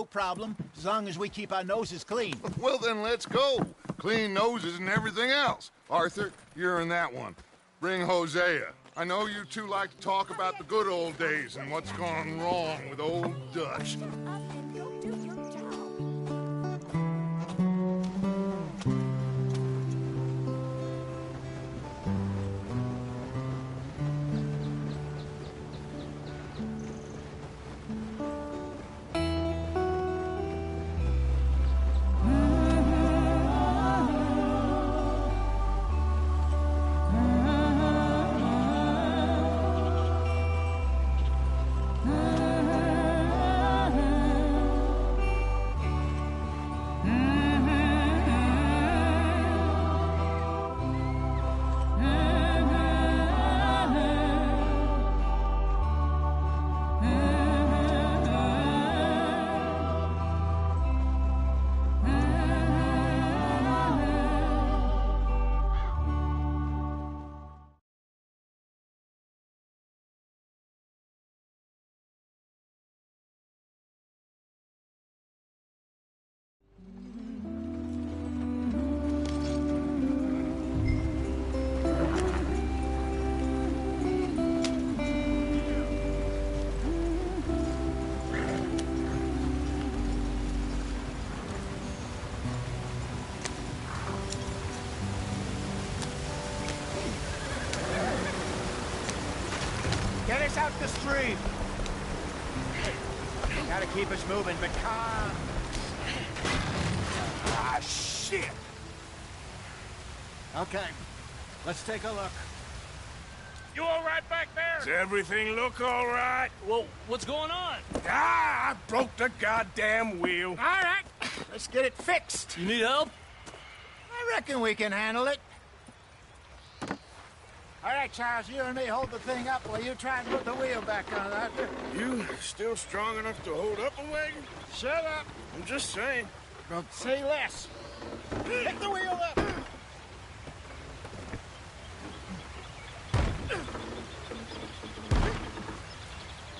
problem, as long as we keep our noses clean. Well, then let's go. Clean noses and everything else. Arthur, you're in that one. Bring Hosea. I know you two like to talk about the good old days and what's gone wrong with old Dutch. Get us out the street! Gotta keep us moving, but calm. Ah, shit! Okay, let's take a look. You all right back there? Does everything look all right? Well, what's going on? Ah, I broke the goddamn wheel. All right, let's get it fixed. You need help? I reckon we can handle it. All right, Charles, you and me hold the thing up while you try and put the wheel back on that. You still strong enough to hold up a wagon? Shut up. I'm just saying. Don't say less. Pick the wheel up.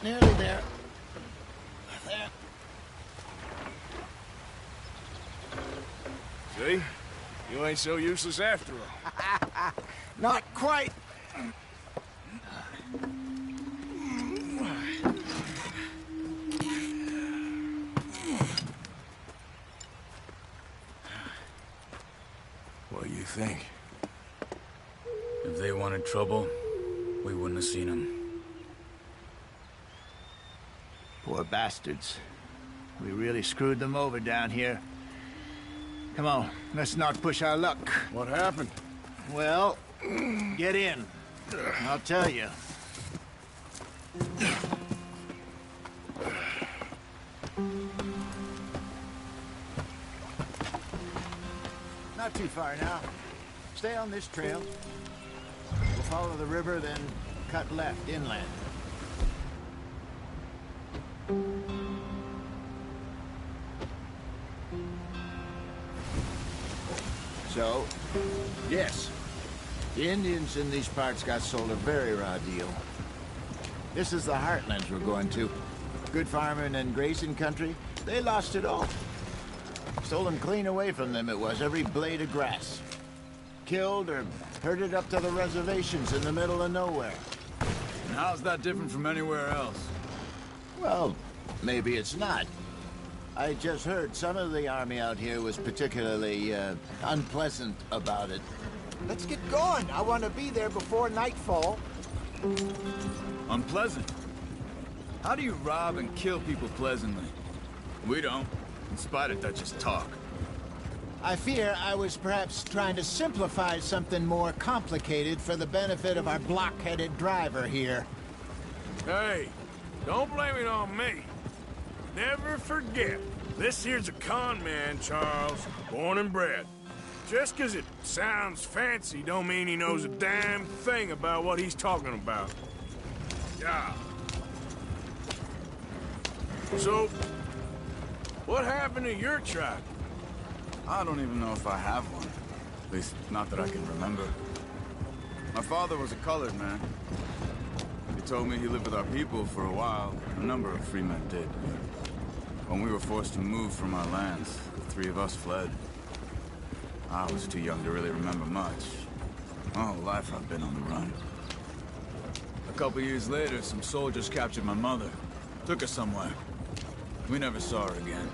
Nearly there. There. See? You ain't so useless after all. Not quite. What do you think? If they wanted trouble, we wouldn't have seen them. Poor bastards. We really screwed them over down here. Come on, let's not push our luck. What happened? Well, get in. I'll tell you. Not too far now. Stay on this trail. We'll follow the river, then cut left inland. So, yes, the Indians in these parts got sold a very raw deal. This is the heartlands we're going to. Good farming and grazing country, they lost it all. Stolen clean away from them it was, every blade of grass. Killed or herded up to the reservations in the middle of nowhere. And how's that different from anywhere else? Well, maybe it's not. I just heard some of the army out here was particularly, unpleasant about it. Let's get going. I want to be there before nightfall. Unpleasant? How do you rob and kill people pleasantly? We don't, in spite of Dutch's talk. I fear I was perhaps trying to simplify something more complicated for the benefit of our block-headed driver here. Hey, don't blame it on me. Never forget, this here's a con man, Charles, born and bred. Just 'cause it sounds fancy don't mean he knows a damn thing about what he's talking about. Yeah. So, what happened to your tribe? I don't even know if I have one. At least, not that I can remember. My father was a colored man. He told me he lived with our people for a while. A number of free men did. When we were forced to move from our lands, the three of us fled. I was too young to really remember much. My whole life I've been on the run. A couple years later, some soldiers captured my mother. Took her somewhere. We never saw her again.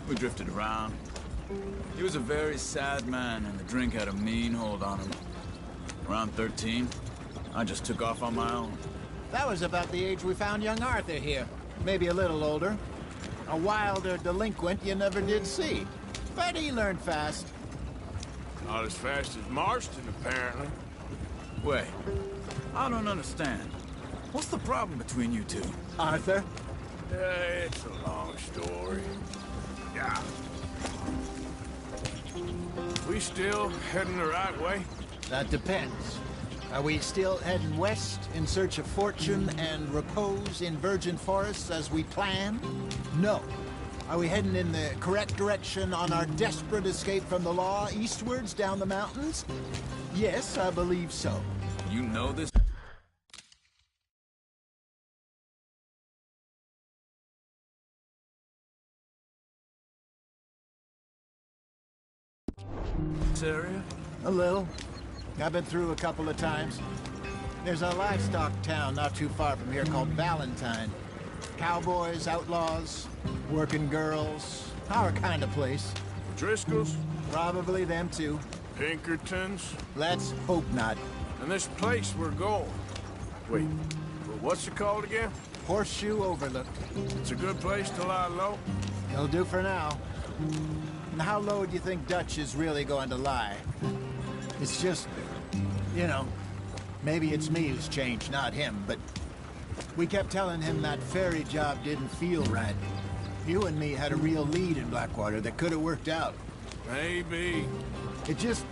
We drifted around. He was a very sad man, and the drink had a mean hold on him. Around 13, I just took off on my own. That was about the age we found young Arthur here. Maybe a little older. A wilder delinquent you never did see. But he learned fast. Not as fast as Marston, apparently. Wait, I don't understand. What's the problem between you two? Arthur? It's a long story. Yeah. We still heading the right way? That depends. Are we still heading west in search of fortune and repose in virgin forests as we planned? No. Are we heading in the correct direction on our desperate escape from the law eastwards down the mountains? Yes, I believe so. You know this area? A little. I've been through a couple of times. There's a livestock town not too far from here called Valentine. Cowboys, outlaws, working girls, our kind of place. Driscoll's? Probably them too. Pinkertons? Let's hope not. And this place we're going. Wait, what's it called again? Horseshoe Overlook. It's a good place to lie low? It'll do for now. And how low do you think Dutch is really going to lie? It's just, you know, maybe it's me who's changed, not him, but we kept telling him that ferry job didn't feel right. You and me had a real lead in Blackwater that could have worked out. Maybe. It just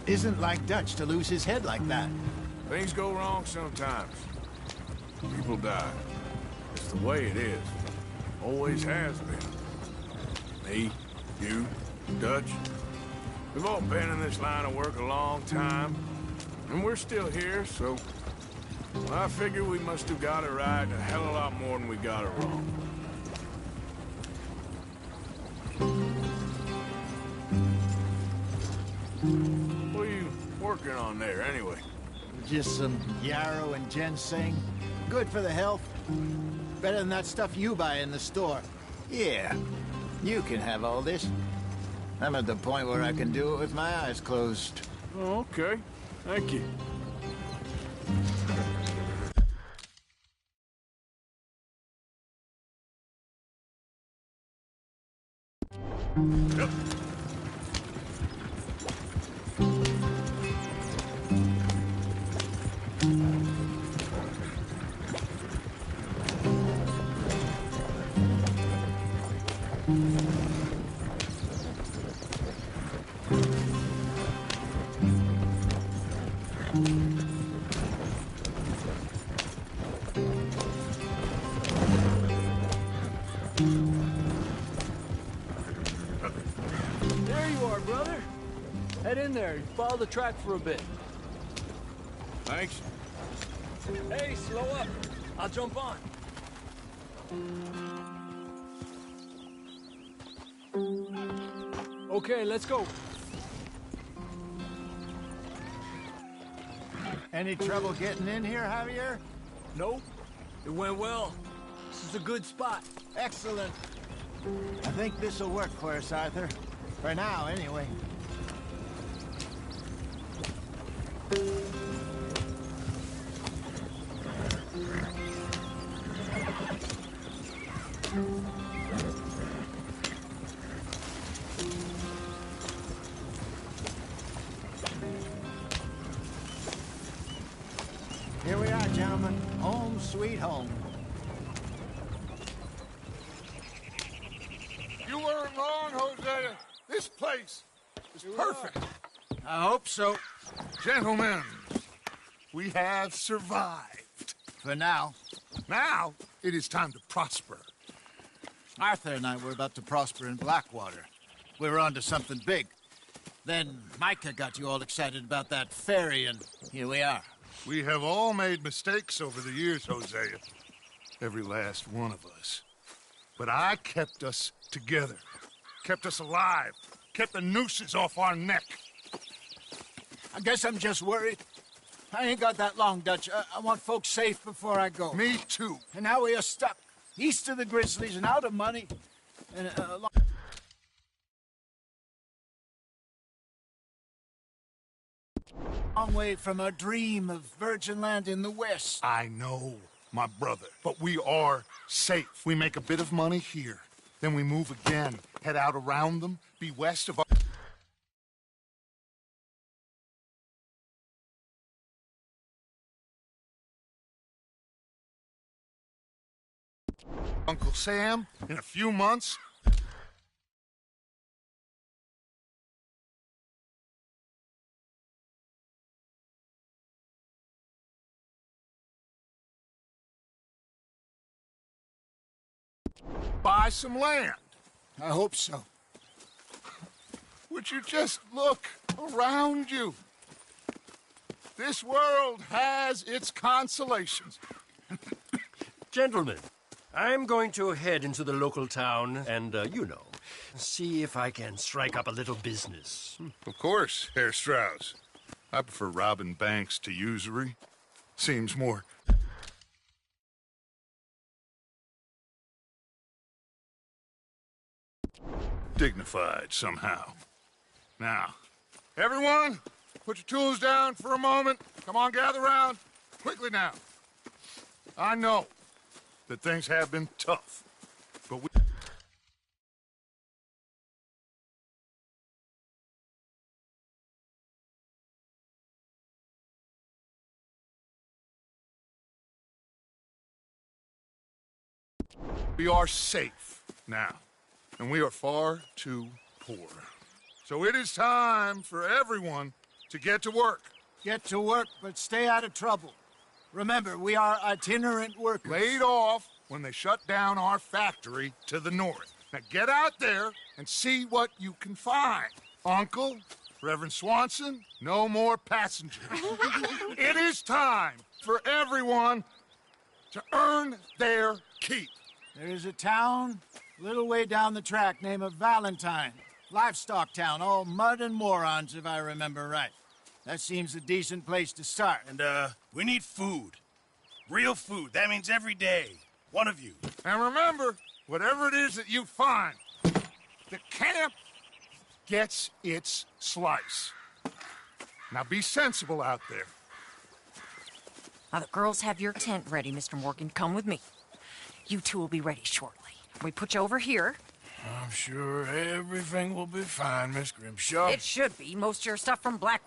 isn't like Dutch to lose his head like that. Things go wrong sometimes. People die. It's the way it is. Always has been. Me, you, Dutch. We've all been in this line of work a long time. And we're still here, so... well, I figure we must have got it right a hell of a lot more than we got it wrong. What are you working on there, anyway? Just some yarrow and ginseng. Good for the health. Better than that stuff you buy in the store. Yeah, you can have all this. I'm at the point where I can do it with my eyes closed. Oh, okay. Thank you. Yep. There you are, brother. Head in there and follow the track for a bit. Thanks. Hey, slow up. I'll jump on. Okay, let's go. Any trouble getting in here, Javier? Nope. It went well. This is a good spot. Excellent. I think this'll work for us, Arthur. For now, anyway. Here we are, gentlemen. Home sweet home. You weren't wrong, Hosea. This place is perfect. I hope so. Gentlemen, we have survived. For now. Now, it is time to prosper. Arthur and I were about to prosper in Blackwater. We were on to something big. Then Micah got you all excited about that ferry, and here we are. We have all made mistakes over the years, Hosea. Every last one of us. But I kept us together, kept us alive, kept the nooses off our neck. I guess I'm just worried. I ain't got that long, Dutch. I want folks safe before I go. Me too. And now we are stuck, east of the Grizzlies and out of money, and a long way from a dream of virgin land in the west. I know, my brother, but we are safe. We make a bit of money here, then we move again, head out around them, be west of our... Uncle Sam, in a few months, buy some land. I hope so. Would you just look around you? This world has its consolations. Gentlemen, I'm going to head into the local town and, see if I can strike up a little business. Of course, Herr Strauss. I prefer robbing banks to usury. Seems more... dignified, somehow. Now, everyone, put your tools down for a moment. Come on, gather round. Quickly now. I know that things have been tough, but we... we are safe now, and we are far too poor. So it is time for everyone to get to work. Get to work, but stay out of trouble. Remember, we are itinerant workers. Laid off when they shut down our factory to the north. Now get out there and see what you can find. Uncle, Reverend Swanson, no more passengers. It is time for everyone to earn their keep. There is a town a little way down the track named Valentine. Livestock town, all mud and morons, if I remember right. That seems a decent place to start. And, we need food. Real food. That means every day. One of you. And remember, whatever it is that you find, the camp gets its slice. Now be sensible out there. Now the girls have your tent ready, Mr. Morgan. Come with me. You two will be ready shortly. We put you over here. I'm sure everything will be fine, Miss Grimshaw. It should be. Most of your stuff from Black...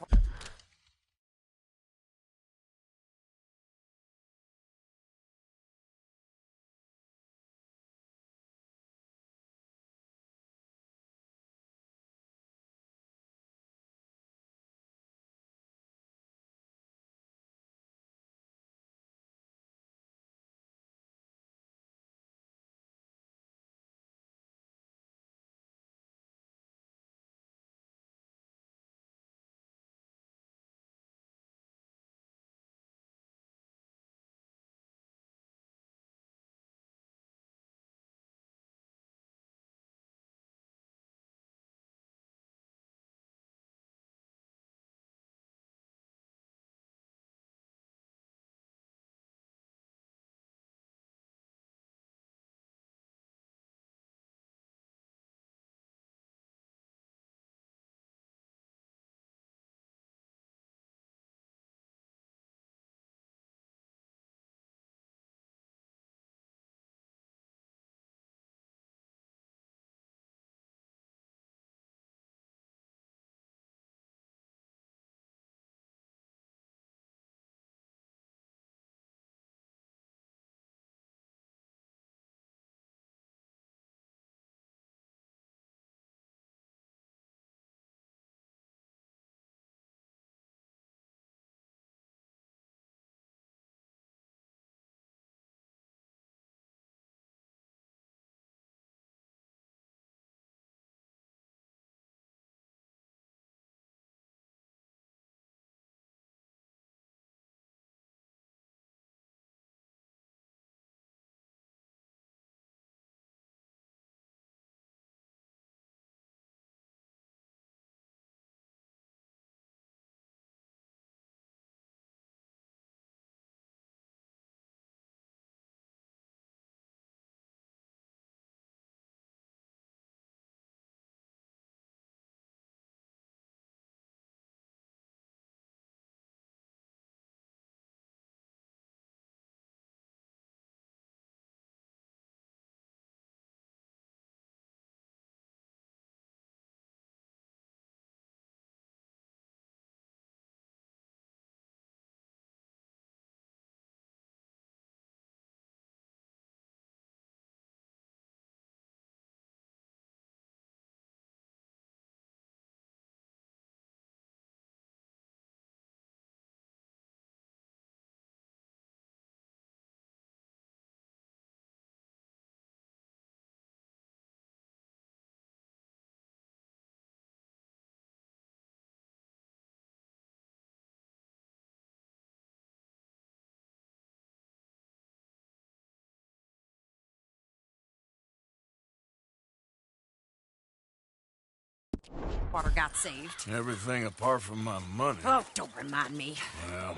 water got saved. Everything apart from my money. Oh, don't remind me. Well,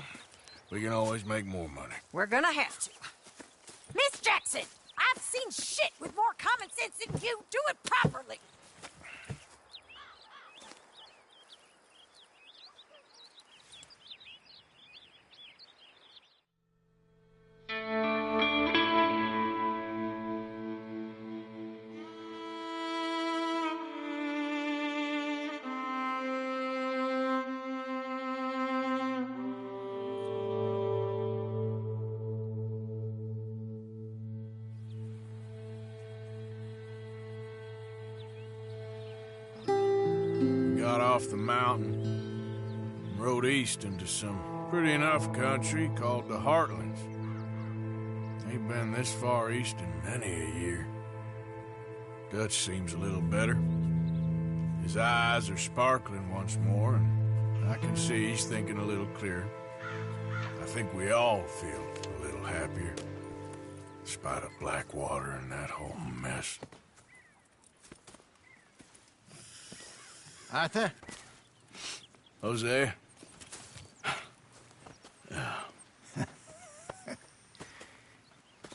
we can always make more money. We're gonna have to. Miss Jackson, I've seen shit with more common sense than you. Do it properly. Got off the mountain and rode east into some pretty enough country called the Heartlands. Ain't been this far east in many a year. Dutch seems a little better. His eyes are sparkling once more, and I can see he's thinking a little clearer. I think we all feel a little happier, in spite of Blackwater and that whole mess. Arthur? Jose?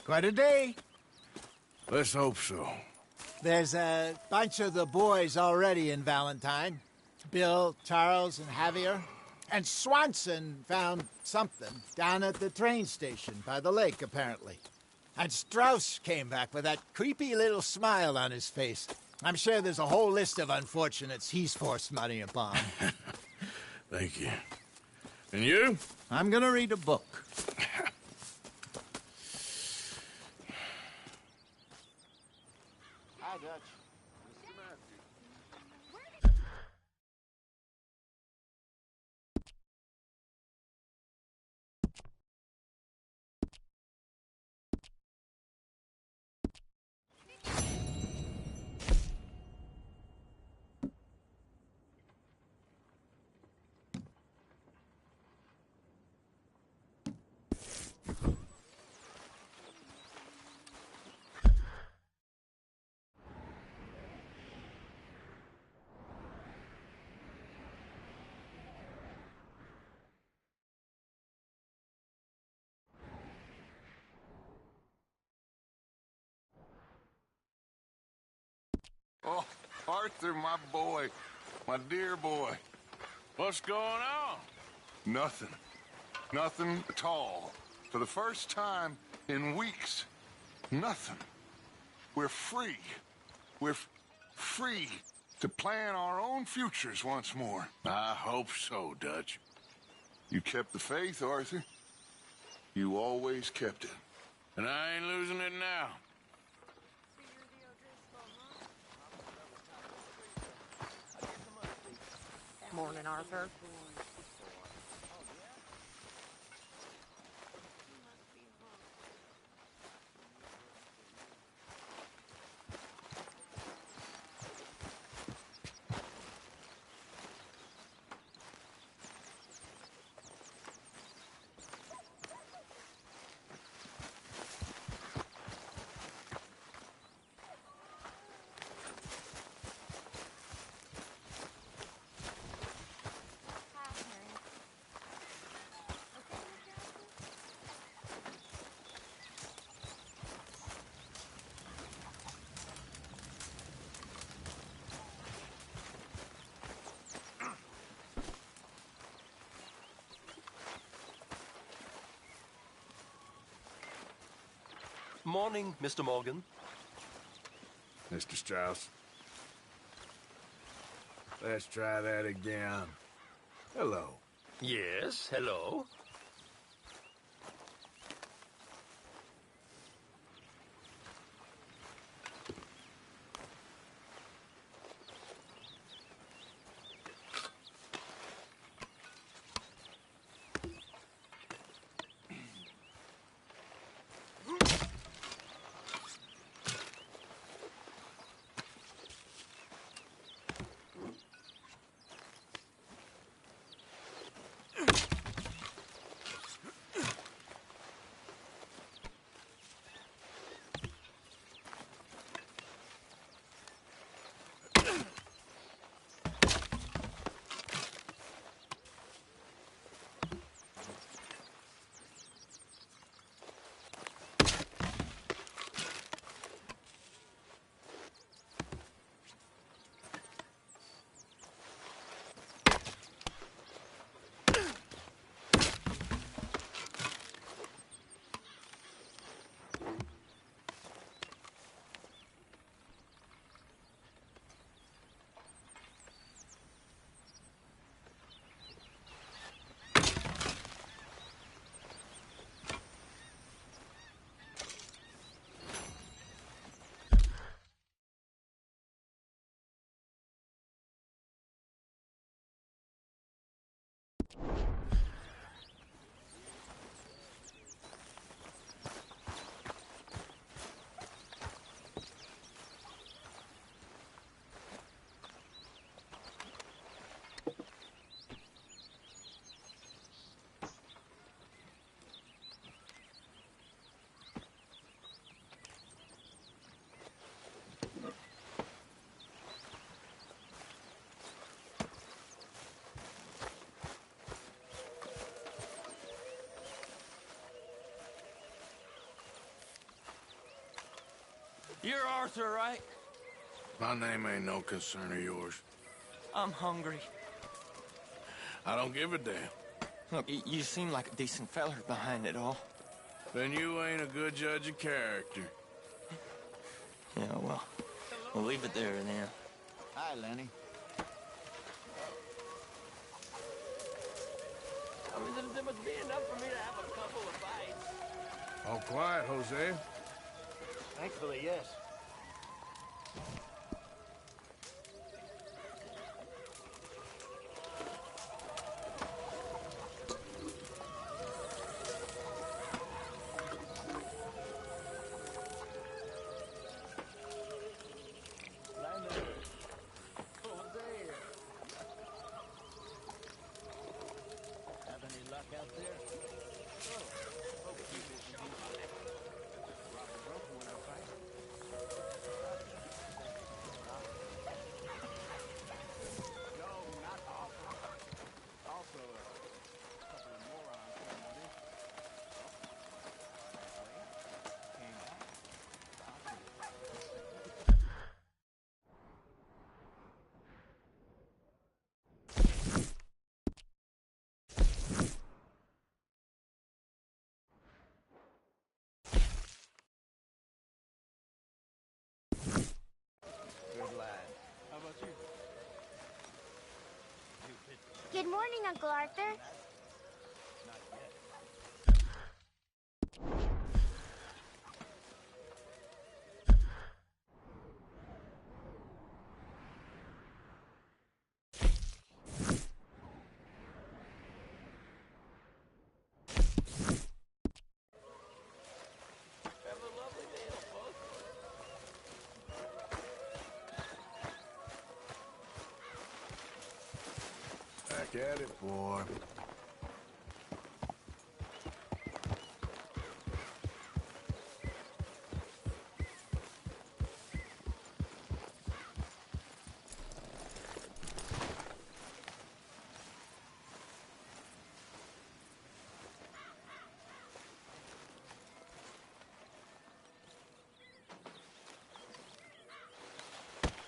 Quite a day. Let's hope so. There's a bunch of the boys already in Valentine. Bill, Charles, and Javier. And Swanson found something down at the train station by the lake, apparently. And Strauss came back with that creepy little smile on his face. I'm sure there's a whole list of unfortunates he's forced money upon. Thank you. And you? I'm gonna read a book. Hi, Dutch. Oh, Arthur, my boy. My dear boy. What's going on? Nothing. Nothing at all. For the first time in weeks. Nothing. We're free. We're free to plan our own futures once more. I hope so, Dutch. You kept the faith, Arthur. You always kept it. And I ain't losing it now. Morning, Arthur. Morning, Mr. Morgan. Mr. Strauss. Let's try that again. Hello. Yes, hello. You're Arthur, right? My name ain't no concern of yours. I'm hungry. I don't give a damn. Look, you seem like a decent feller behind it all. Then you ain't a good judge of character. Yeah, well, we'll leave it there then. Hi, Lenny. I mean, there must be enough for me to have a couple of bites. All quiet, Jose. Thankfully, yes. Good morning, Uncle Arthur. Back at it, boy.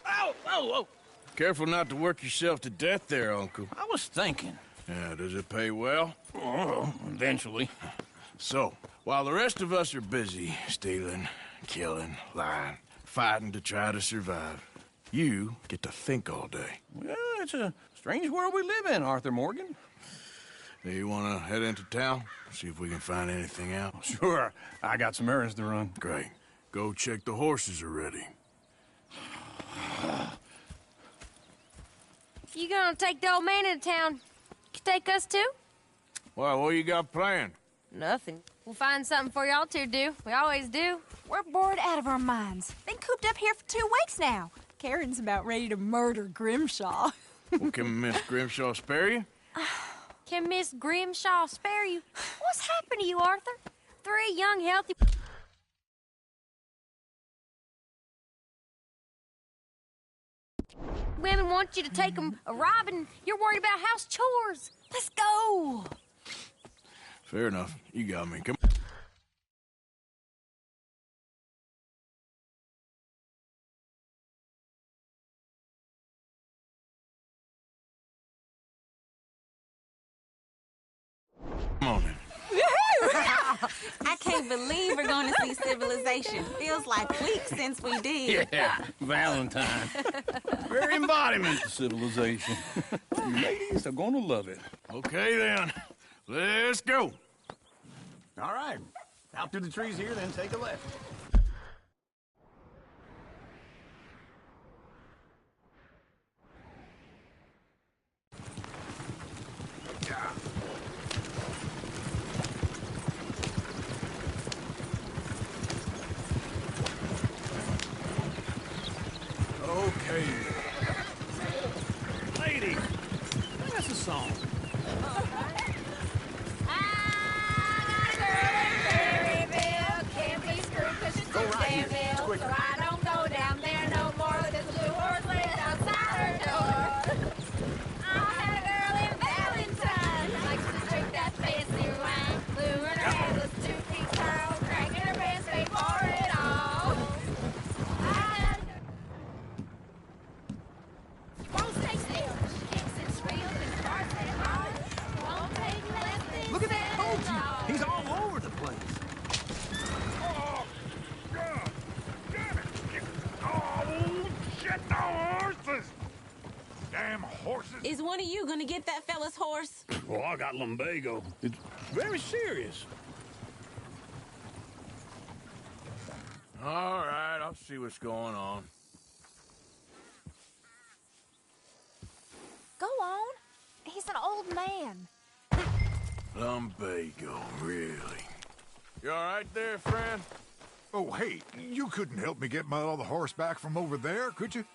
Ow! Oh, oh! Careful not to work yourself to death there, Uncle. I was thinking. Yeah, does it pay well? Oh, eventually. So, while the rest of us are busy stealing, killing, lying, fighting to try to survive, you get to think all day. Well, it's a strange world we live in, Arthur Morgan. Do you want to head into town? See if we can find anything out? Sure. I got some errands to run. Great. Go check the horses are ready. You gonna take the old man into town? You take us too? Well, what you got planned? Nothing. We'll find something for y'all to do. We always do. We're bored out of our minds. Been cooped up here for 2 weeks now. Karen's about ready to murder Grimshaw. Well, can Miss Grimshaw spare you? Can Miss Grimshaw spare you? What's happened to you, Arthur? 3 young, healthy... women want you to take them a robbing. You're worried about house chores. Let's go. Fair enough. You got me. Come on then. I can't believe we're going to see civilization. Feels like weeks since we did. Yeah, Valentine. Very embodiment of civilization. Ladies are going to love it. Okay, then. Let's go. All right. Out through the trees here, then take a left. Okay. Lady, that's a song. Go right here. It's quicker. So I don't go down there no more. There's a blue horse laid outside her door. I had a girl in Valentine. Likes to drink that fancy wine. Blue in her head was 2 feet tall. Cranking her pants, paid for it all. damn horses? Is one of you gonna get that fella's horse? Well, I got lumbago. It's very serious. All right, I'll see what's going on. Go on. He's an old man. Lumbago, really? You all right there, friend? Oh, hey, you couldn't help me get my other horse back from over there, could you?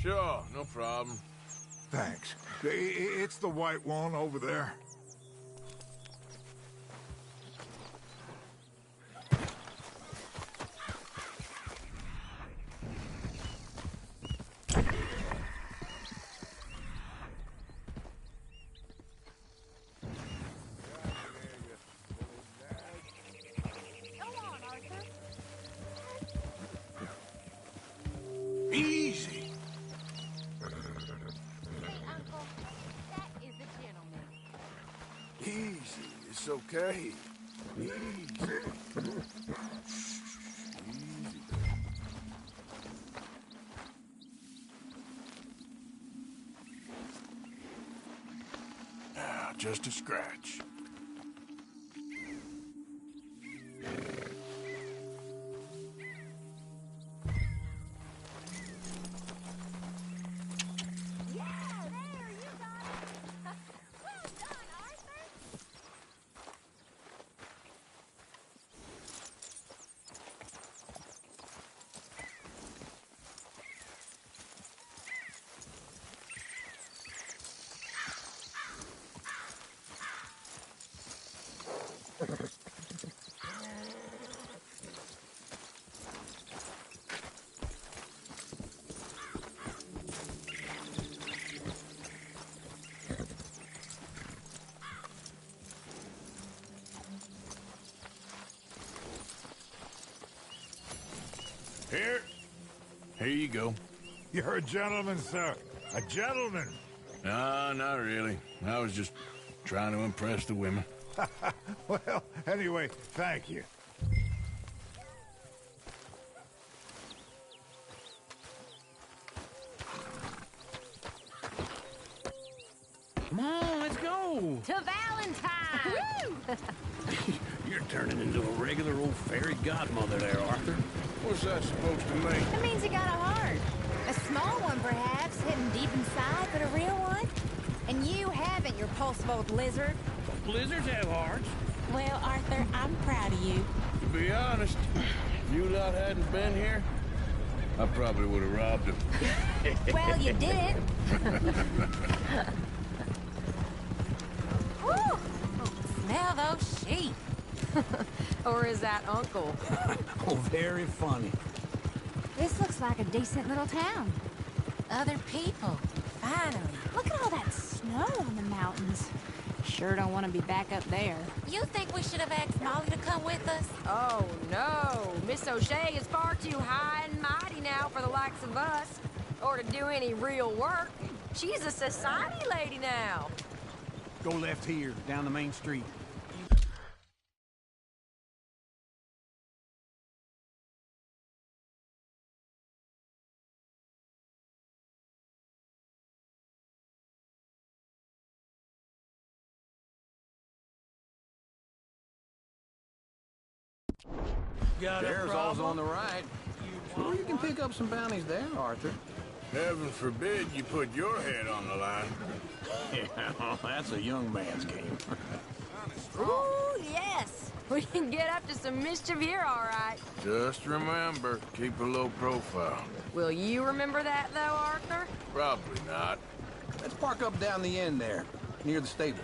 Sure, no problem. Thanks. It's the white one over there. Easy. Easy. It's okay. Easy. Now, just a scratch. Here you go. You're a gentleman, sir. A gentleman. No, not really. I was just trying to impress the women. Well, anyway, thank you. Come on, let's go. To Valentine! You're turning into a regular old fairy godmother there, Arthur. What's that supposed to mean? It means you got a heart. A small one, perhaps, hidden deep inside, but a real one. And you haven't, you repulsive old lizard. Blizzards have hearts. Well, Arthur, I'm proud of you. To be honest, if you lot hadn't been here, I probably would have robbed him. Well, you did. Whew. Smell those sheep. Or is that Uncle? Oh, very funny. This looks like a decent little town. Other people, finally. Look at all that snow on the mountains. Sure don't want to be back up there. You think we should have asked Molly to come with us? Oh, no. Miss O'Shea is far too high and mighty now for the likes of us. Or to do any real work. She's a society lady now. Go left here, down the main street. Aerosol's on the right. Sure you can pick up some bounties there, Arthur. Heaven forbid you put your head on the line. Yeah, well, that's a young man's game. Ooh, yes. We can get up to some mischief here, all right. Just remember, keep a low profile. Will you remember that, though, Arthur? Probably not. Let's park up down the end there, near the stables.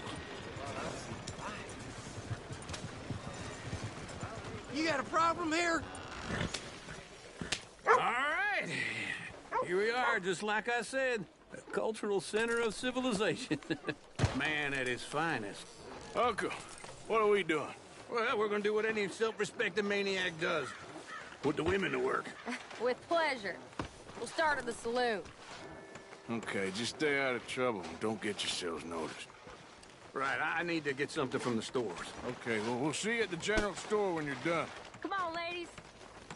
You got a problem here? All right. Here we are, just like I said. A cultural center of civilization. Man at his finest. Uncle, what are we doing? Well, we're gonna do what any self-respecting maniac does. Put the women to work. With pleasure. We'll start at the saloon. Okay, just stay out of trouble and don't get yourselves noticed. Right, I need to get something from the stores. Okay, well, we'll see you at the general store when you're done. Come on, ladies.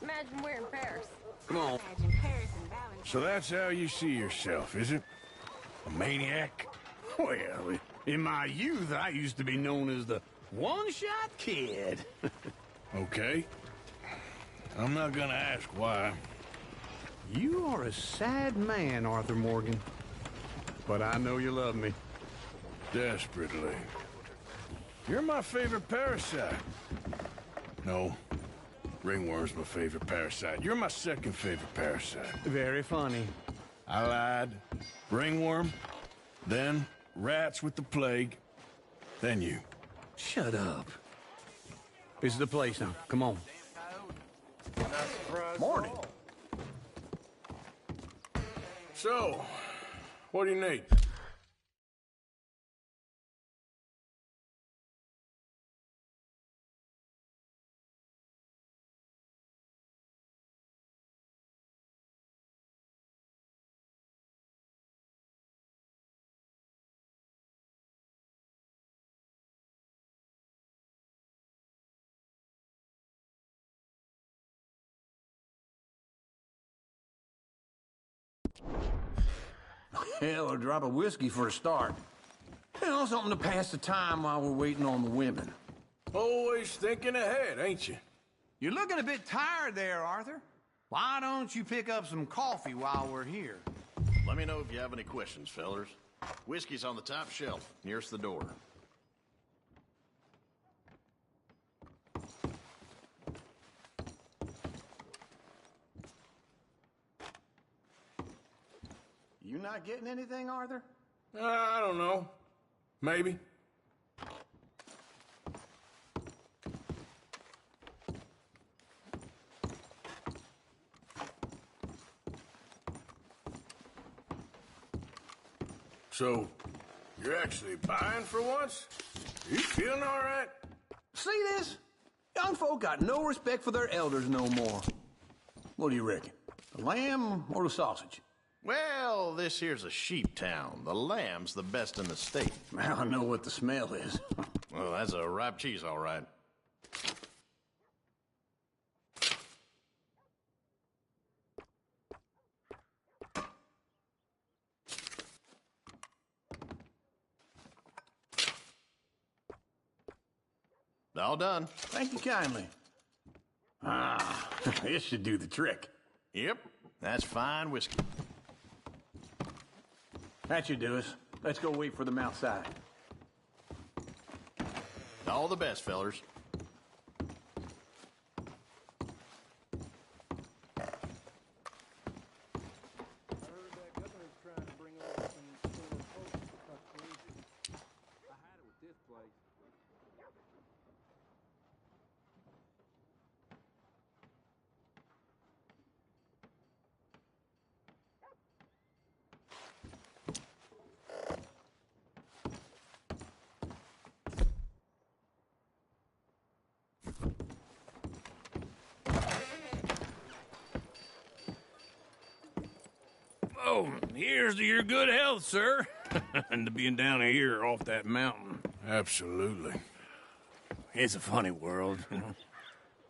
Imagine we're in Paris. Come on. Imagine Paris and Valentine. So that's how you see yourself, is it? A maniac? Well, in my youth, I used to be known as the one-shot kid. Okay. I'm not gonna ask why. You are a sad man, Arthur Morgan. But I know you love me. Desperately. You're my favorite parasite. No. Ringworm's my favorite parasite. You're my second favorite parasite. Very funny. I lied. Ringworm, then rats with the plague, then you. Shut up. This is the place now. Come on. Morning. So, what do you need? Hell, a drop of whiskey for a start. You know, something to pass the time while we're waiting on the women. Always thinking ahead, ain't you? You're looking a bit tired there, Arthur. Why don't you pick up some coffee while we're here? Let me know if you have any questions, fellers. Whiskey's on the top shelf, nearest the door. You not getting anything, Arthur? I don't know. Maybe. So, you're actually buying for once? You feeling all right? See this? Young folk got no respect for their elders no more. What do you reckon? The lamb or the sausage? Well, this here's a sheep town. The lamb's the best in the state. I know what the smell is. Well, that's a ripe cheese, all right. All done. Thank you kindly. Ah, this should do the trick. Yep, that's fine whiskey. That should do us. Let's go wait for them outside. All the best, fellers. Oh, here's to your good health, sir. And to being down here off that mountain. Absolutely. It's a funny world, you know.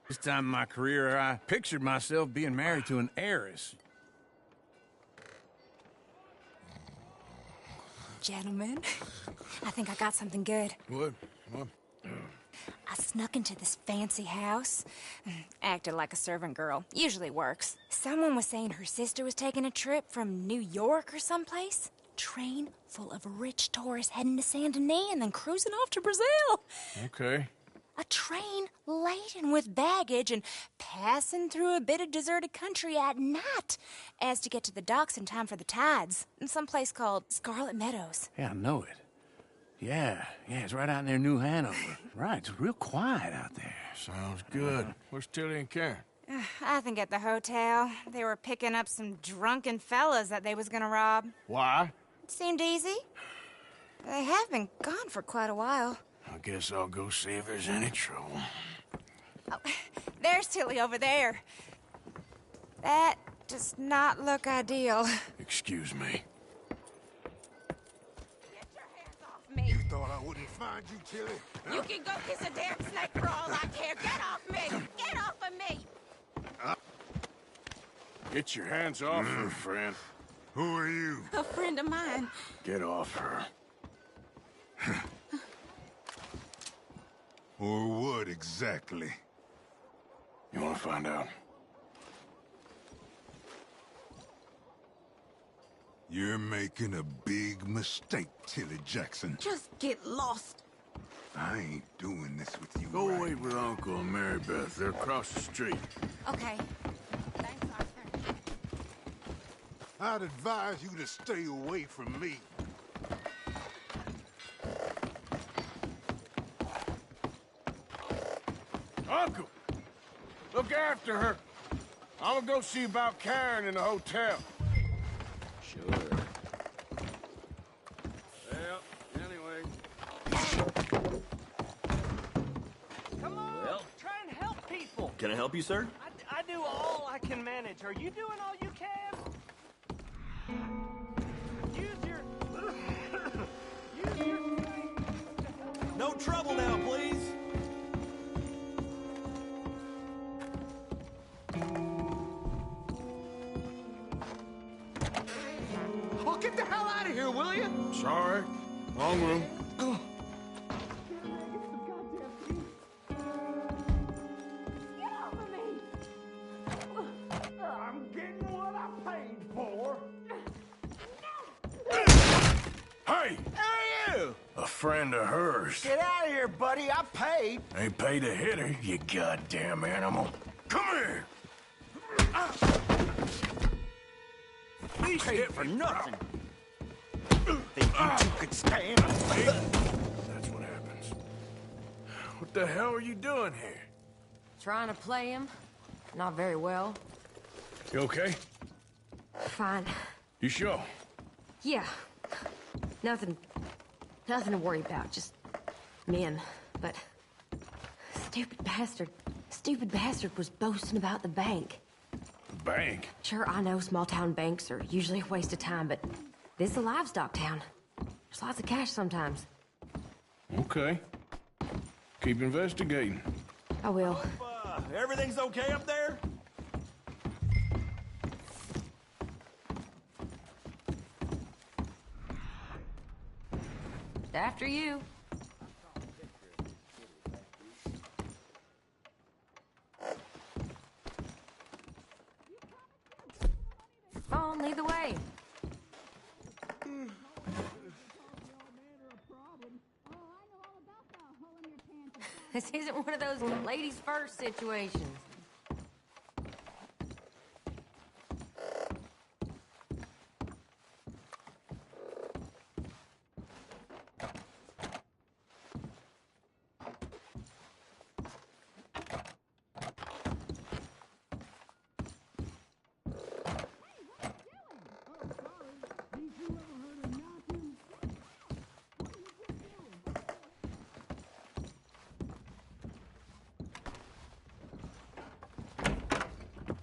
This time in my career, I pictured myself being married to an heiress. Gentlemen, I think I got something good. What? I snuck into this fancy house. Acted like a servant girl. Usually works. Someone was saying her sister was taking a trip from New York or someplace. Train full of rich tourists heading to Saint Denis and then cruising off to Brazil. Okay. A train laden with baggage and passing through a bit of deserted country at night as to get to the docks in time for the tides in some place called Scarlet Meadows. Yeah, I know it. Yeah, it's right out near New Hanover. Right, it's real quiet out there. Sounds good. Where's Tilly and Karen? I think at the hotel. They were picking up some drunken fellas that they was gonna rob. Why? It seemed easy. They have been gone for quite a while. I guess I'll go see if there's any trouble. Oh, there's Tilly over there. That does not look ideal. Excuse me. Me. You thought I wouldn't find you, Tilly? You can go kiss a damn snake for all I care. Get off me! Get off of me! Get your hands off her, friend. Who are you? A friend of mine. Get off her. Or what exactly? You want to find out? You're making a big mistake, Tilly Jackson. Just get lost. I ain't doing this with you. Go wait with Uncle and Mary Beth. They're across the street. Okay. Thanks, Arthur. I'd advise you to stay away from me. Uncle! Look after her. I'm gonna go see about Karen in the hotel. Sure. Well, anyway. Come on, try and help people. Can I help you, sir? I do all I can manage. Are you doing all you can? Use your... No trouble now, please. Well, get the hell out of here, will you? Sorry. Wrong room. I'm getting what I paid for. Hey! Who are you? A friend of hers. Get out of here, buddy. I paid. Ain't paid to hit her, you goddamn animal. Come here! I paid for nothing. Think you two could stand? That's what happens. What the hell are you doing here? Trying to play him. Not very well. You okay? Fine. You sure? Yeah. Nothing to worry about. Just men. But stupid bastard was boasting about the bank. The bank? Sure, I know small town banks are usually a waste of time, but this is a livestock town. There's lots of cash sometimes. Okay. Keep investigating. I will. Everything's okay up there? After you. Come on, lead the way. This isn't one of those ladies first situations.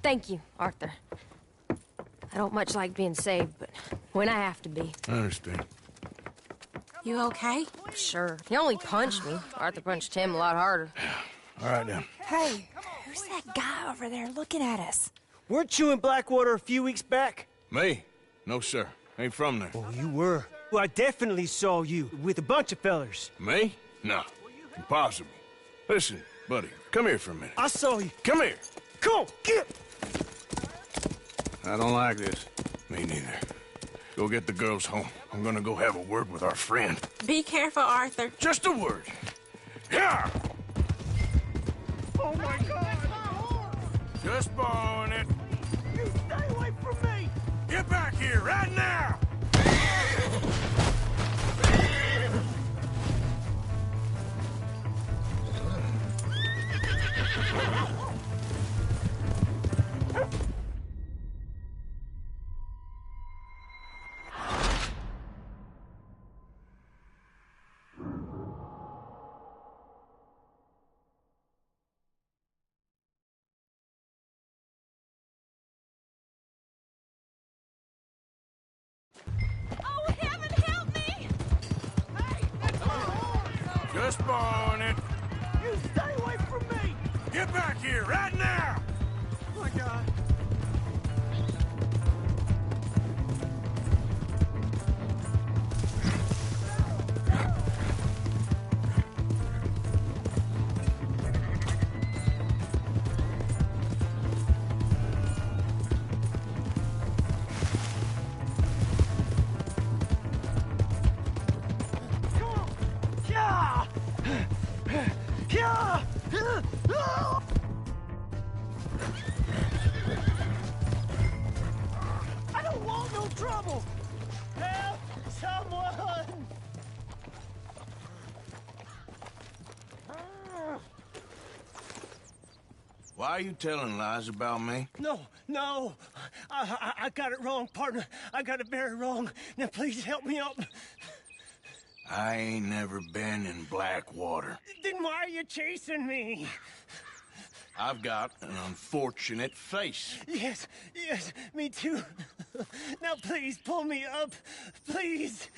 Thank you, Arthur. I don't much like being saved, but when I have to be. I understand. You okay? Sure. He only punched me. Arthur punched him a lot harder. All right, now. Hey, who's that guy over there looking at us? Weren't you in Blackwater a few weeks back? Me? No, sir. Ain't from there. Oh, you were. Well, I definitely saw you with a bunch of fellers. Me? No. Impossible. Listen, buddy, come here for a minute. I saw you. Come here. Come on, get! I don't like this. Me neither. Go get the girls home. I'm gonna go have a word with our friend. Be careful, Arthur. Just a word. Yeah! Oh, my God! Just borrowing it. You stay away from me! Get back here right now! Just borrowing it. You stay away from me! Get back here right now! Oh, my God. Someone! Why are you telling lies about me? No. I got it wrong, partner. I got it very wrong. Now, please help me out. I ain't never been in Blackwater. Then why are you chasing me? I've got an unfortunate face. Yes, me too. Now, please, pull me up. Please.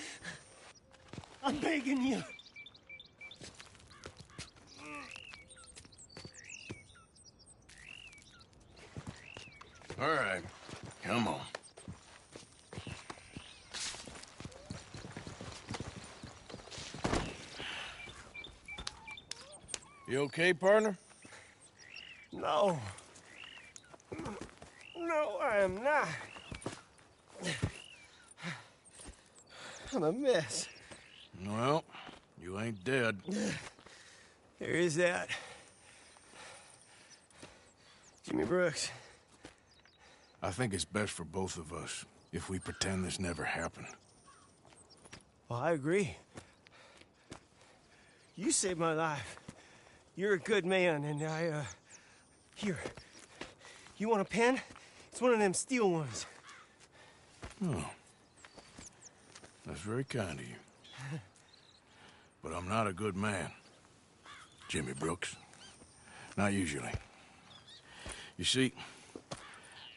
I'm begging you. All right, come on. You okay, partner? No. No, I am not. I'm a mess. Well, you ain't dead. There is that. Jimmy Brooks. I think it's best for both of us if we pretend this never happened. Well, I agree. You saved my life. You're a good man, and Here. You want a pen? It's one of them steel ones. Oh. That's very kind of you. But I'm not a good man, Jimmy Brooks. Not usually. You see,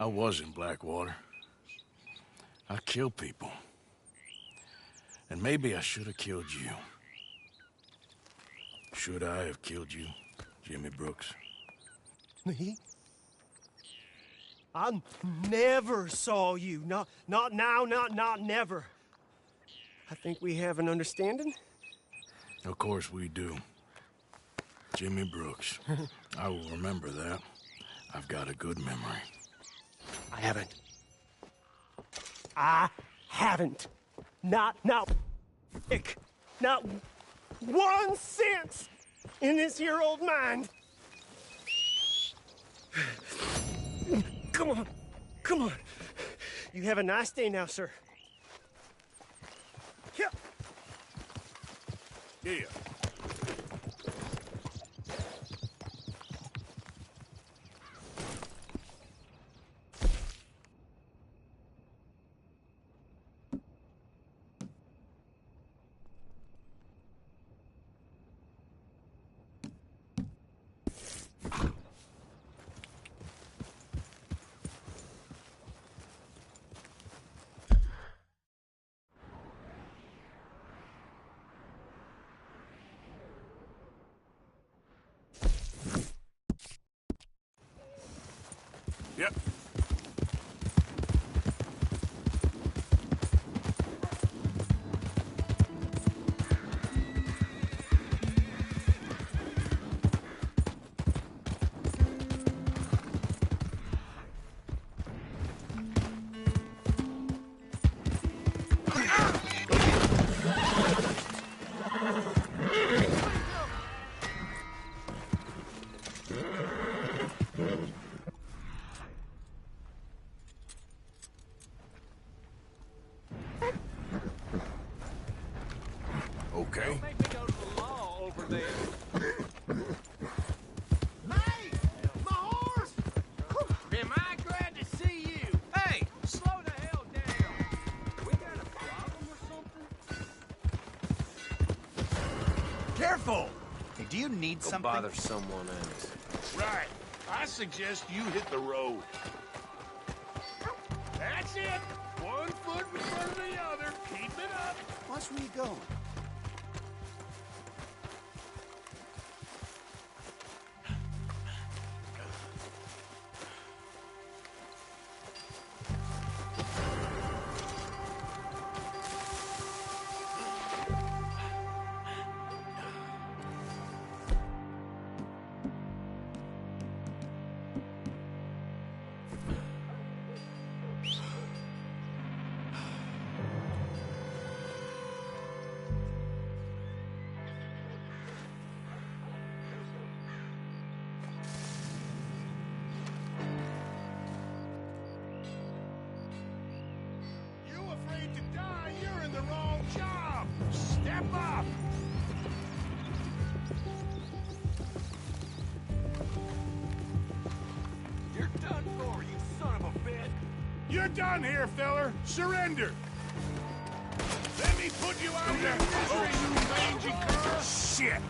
I was in Blackwater. I killed people. And maybe I should have killed you. Should I have killed you, Jimmy Brooks? Me? I never saw you. Not now, not never. I think we have an understanding. Of course we do. Jimmy Brooks. I will remember that. I've got a good memory. I haven't. Not Nick. Not 1 cent in this here old mind. Come on. You have a nice day now, sir. Here. Yeah. Yep. Okay. Don't make me go to the law over there. Hey! My horse! Am I glad to see you? Hey, slow the hell down. We got a problem or something? Careful! Hey, do you need something? Bother someone else. Right. I suggest you hit the road. That's it. 1 foot in front of the other. Keep it up. Watch where you going. the wrong job. Step up. You're done for, you son of a bitch. You're done here, feller. Surrender. Let me put you out of your misery, you mangy cur. Shit.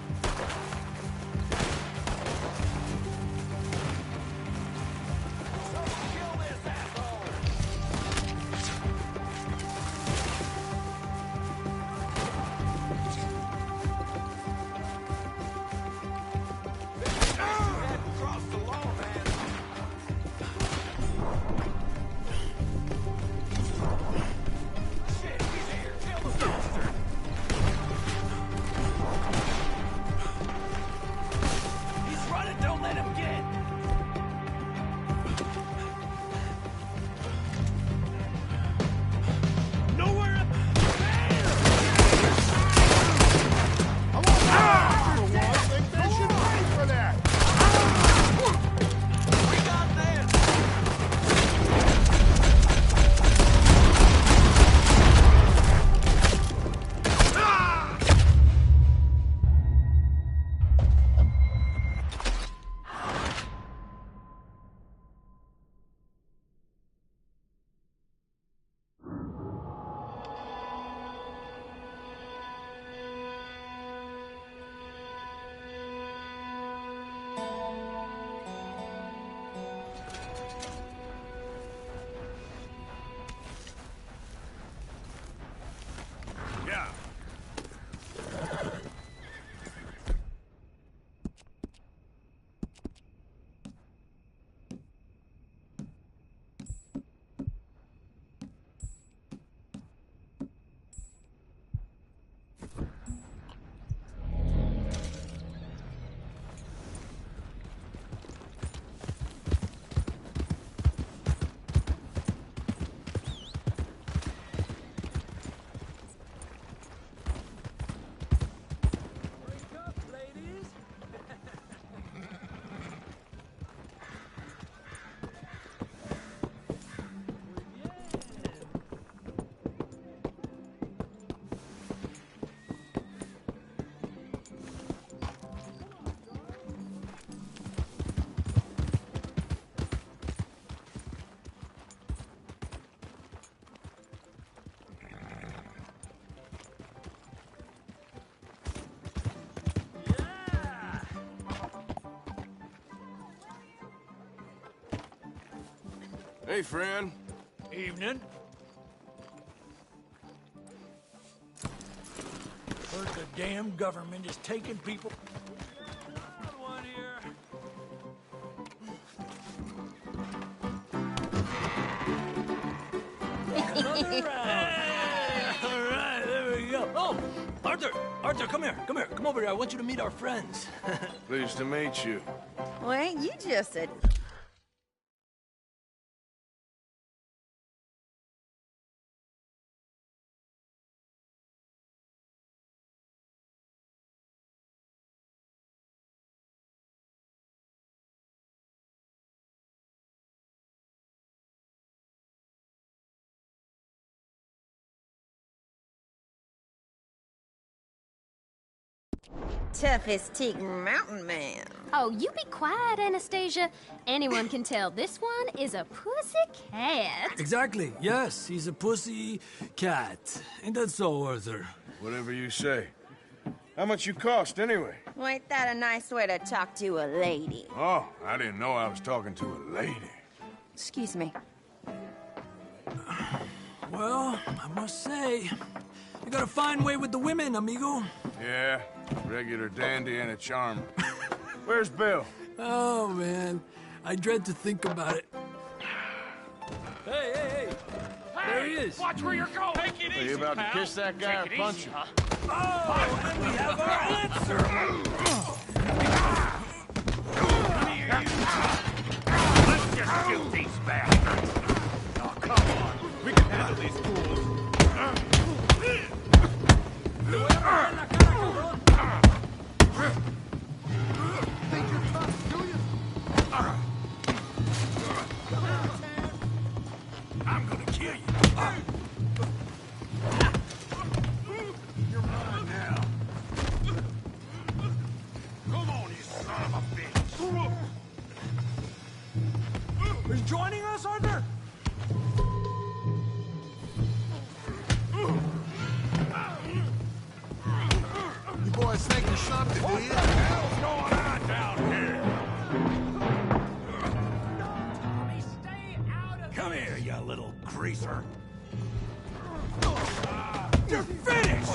Hey, friend. Evening. Heard the damn government is taking people. One here. Another round. All right, there we go. Oh, Arthur, come here. Come over here. I want you to meet our friends. Pleased to meet you. Well, ain't you just a... toughest teak mountain man. Oh, you be quiet, Anastasia. Anyone can tell this one is a pussy cat. Exactly. Yes, he's a pussy cat. Ain't that so, Arthur? Whatever you say. How much you cost, anyway? Well, ain't that a nice way to talk to a lady? Oh, I didn't know I was talking to a lady. Excuse me. Well, I must say, you got a fine way with the women, amigo. Yeah, regular dandy and a charmer. Where's Bill? Oh, man. I dread to think about it. Hey! There he is. Watch where you're going. Take it easy, Are you about pal. to kiss that guy Take or it punch easy, him? huh? Oh, and we have our answer. Let's just shoot these bastards. Oh, come on. We can handle these fools. I'm gonna kill you. us think of something, will What you? the hell's going on down here? Come here, you little greaser. You're finished!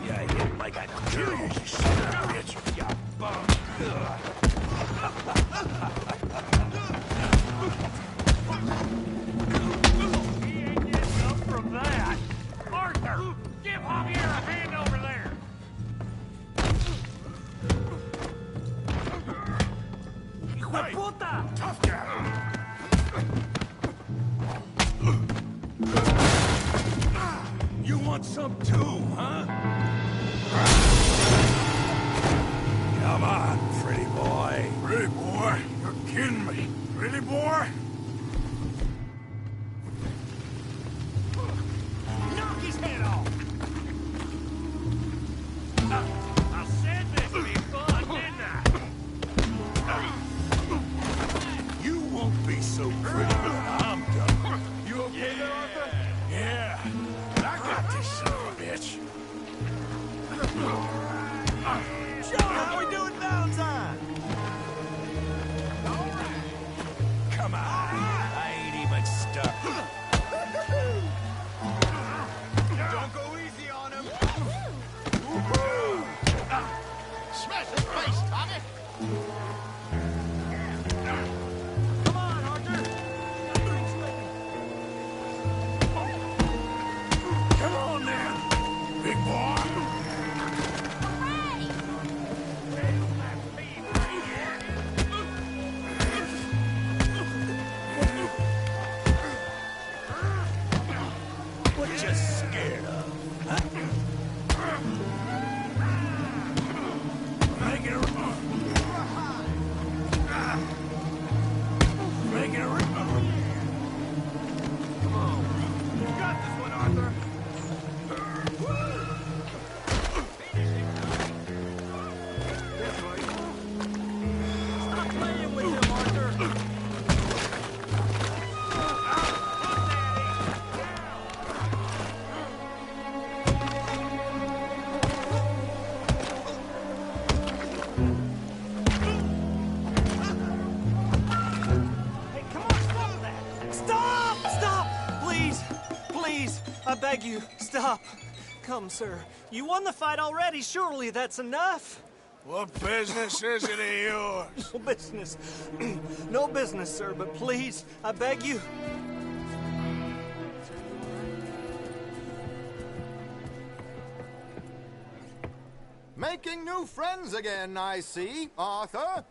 Yeah, I hit like a girl, you son of a bitch, you bum. He ain't getting up from that. Arthur, give Javier a hand over there. Hijo de puta! Tough guy. You want some too, huh? Come on, pretty boy. Pretty boy? You're kidding me. Pretty boy? Knock his head off! I said this would be fun, didn't I? You won't be so pretty when I'm done. You okay there, Arthur? Yeah. I got this son of a bitch. John, how we doing Valentine? All right. Come on. I ain't even stuck. Don't go easy on him. Smash his face, Tommy! Come on, Arthur. Come on now, big boy. What you scared of? Huh? Make it a Make it a Come on. You got this one, Arthur. Stop playing with him, Arthur. Hey, come on, stop that! Stop! Stop! Please! Please! I beg you, stop. Come, sir. You won the fight already. Surely that's enough. What business is it of yours? No business. No business, sir, but please, I beg you. Making new friends again, I see, Arthur.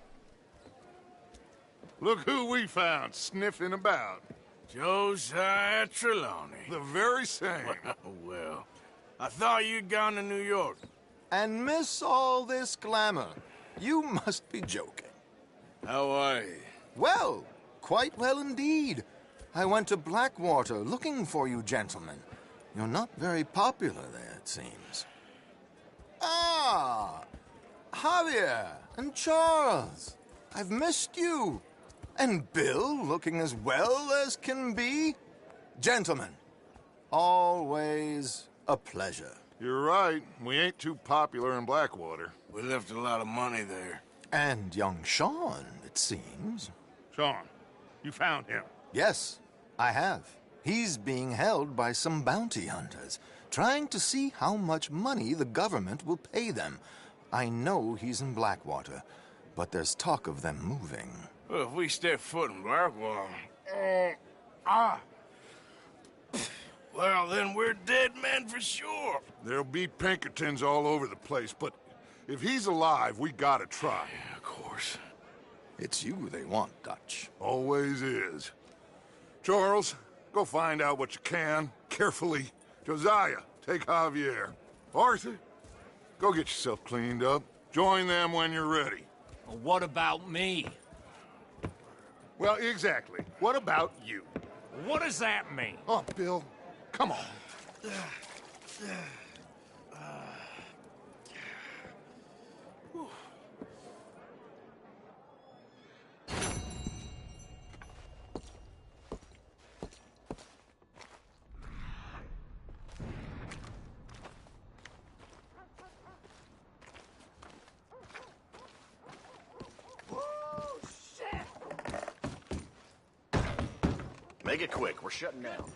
Look who we found sniffing about. Josiah Trelawney. The very same. Well, I thought you'd gone to New York. And miss all this glamour. You must be joking. How are you? Well, quite well indeed. I went to Blackwater looking for you gentlemen. You're not very popular there, it seems. Ah, Javier and Charles. I've missed you. And Bill looking as well as can be. Gentlemen, always a pleasure. You're right. We ain't too popular in Blackwater. We left a lot of money there. And young Sean, it seems. Sean, you found him. Yes, I have. He's being held by some bounty hunters, trying to see how much money the government will pay them. I know he's in Blackwater, but there's talk of them moving. Well, if we step foot in Blackwater... Well, then we're dead men for sure. There'll be Pinkertons all over the place, but if he's alive, we gotta try. Yeah, of course. It's you they want, Dutch. Always is. Charles, go find out what you can, carefully. Josiah, take Javier. Arthur, go get yourself cleaned up. Join them when you're ready. Well, what about me? Well, exactly. What about you? What does that mean? Oh, Bill, come on. Make it quick. We're shutting down.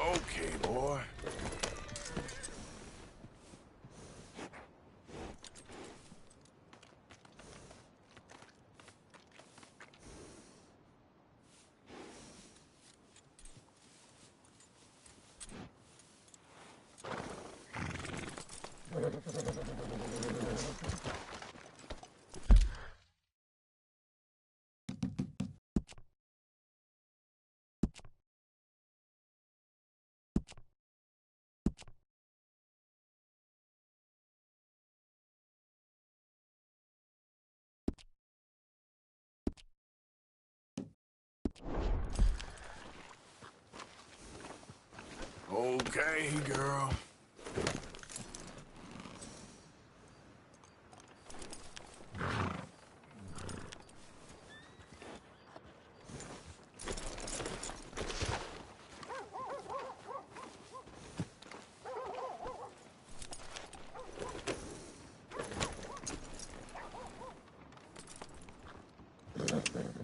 Okay, boy. Okay, girl.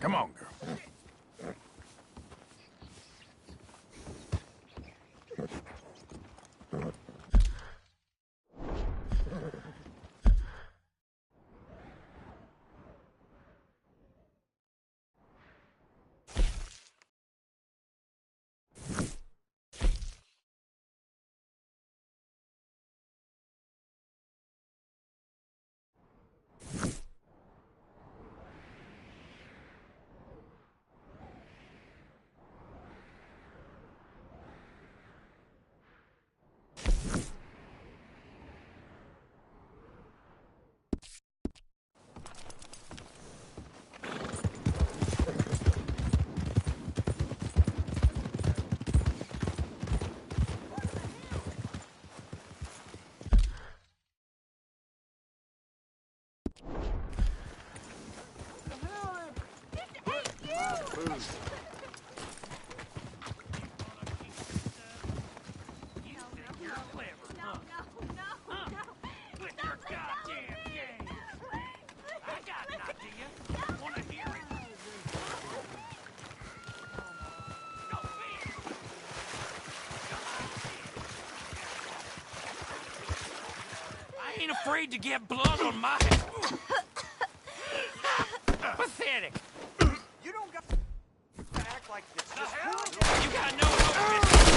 Come on, girl. I ain't afraid to get blood on my head. Pathetic. You don't got to act like this. You gotta know it over, mister.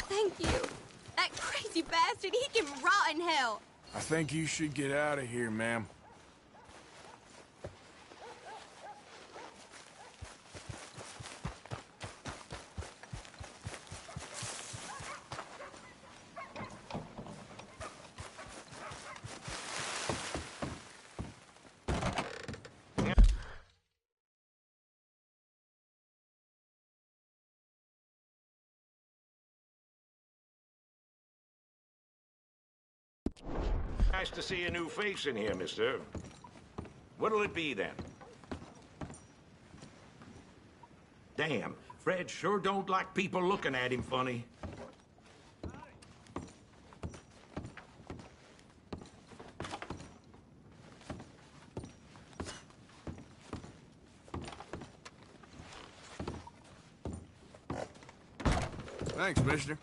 Thank you. That crazy bastard, he can rot in hell. I think you should get out of here, ma'am. Nice to see a new face in here, mister. What'll it be, then? Damn, Fred sure don't like people looking at him funny. Thanks, mister.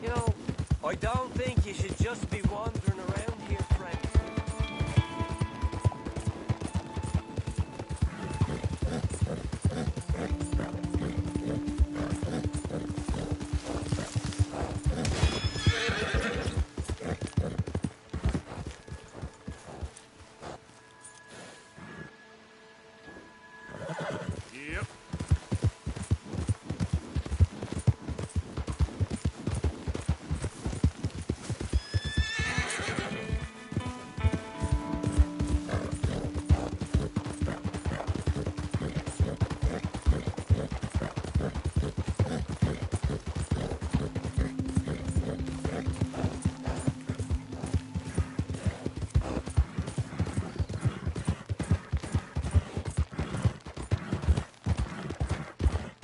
You know, I don't think you should just be wandering around here, friend. Yep.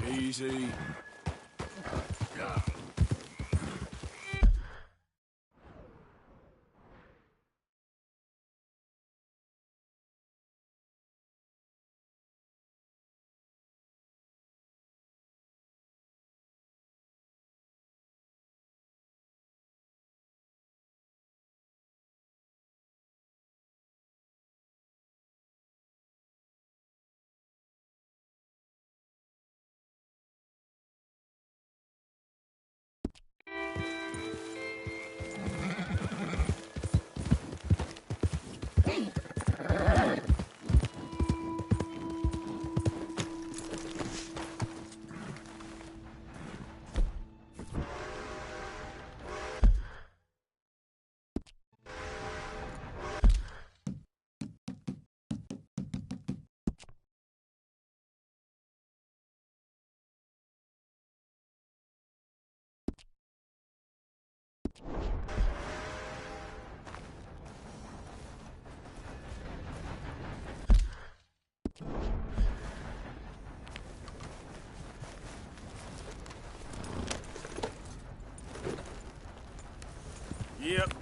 Easy. Yep.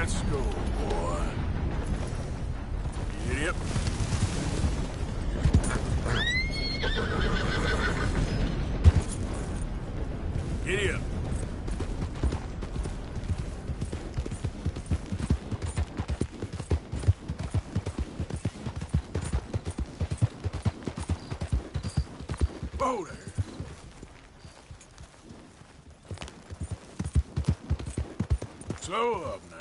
Let's go, boy. Yep. Giddy up. Whoa there. Slow up now.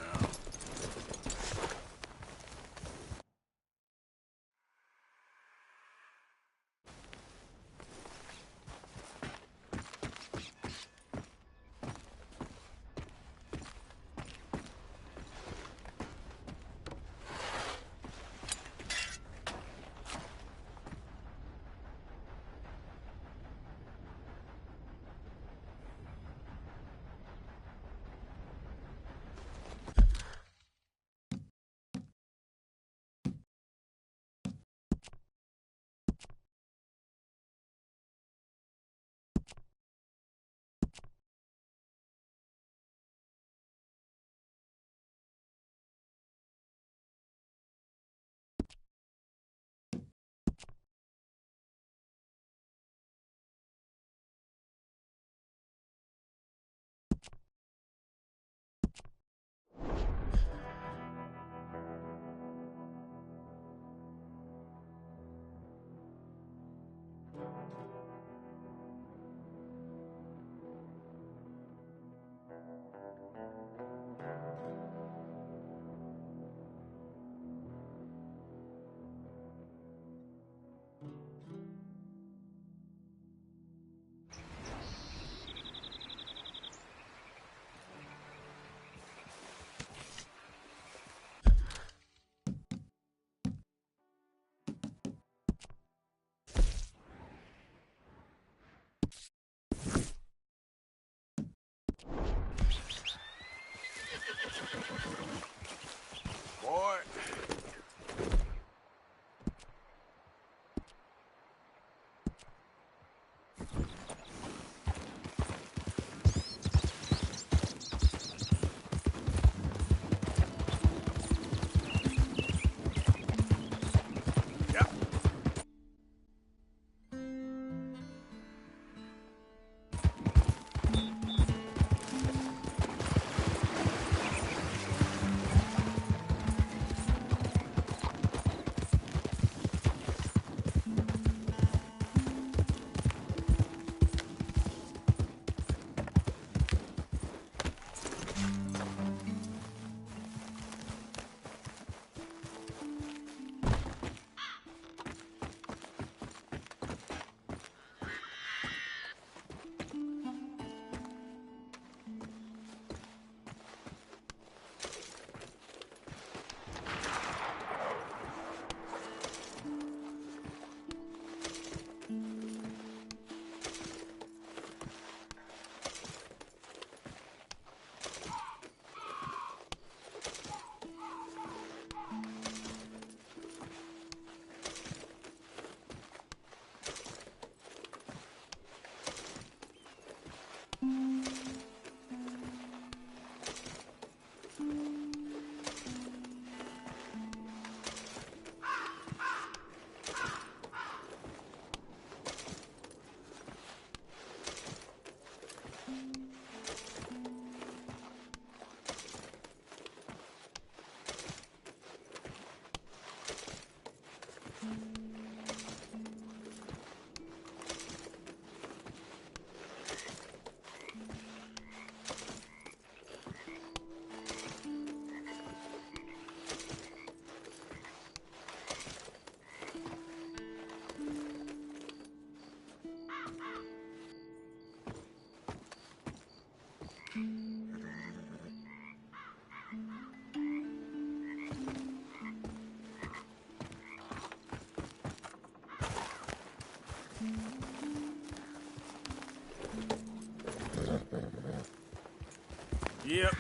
Yep.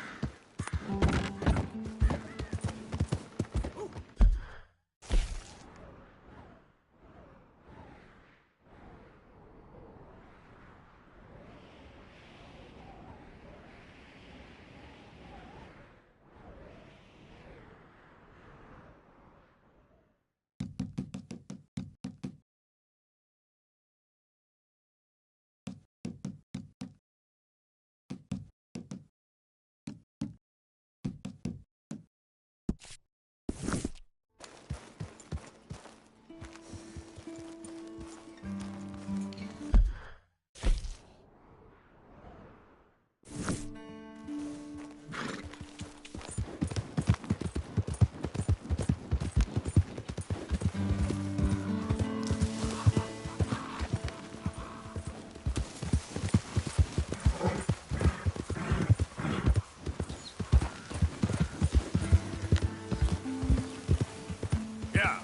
Yeah.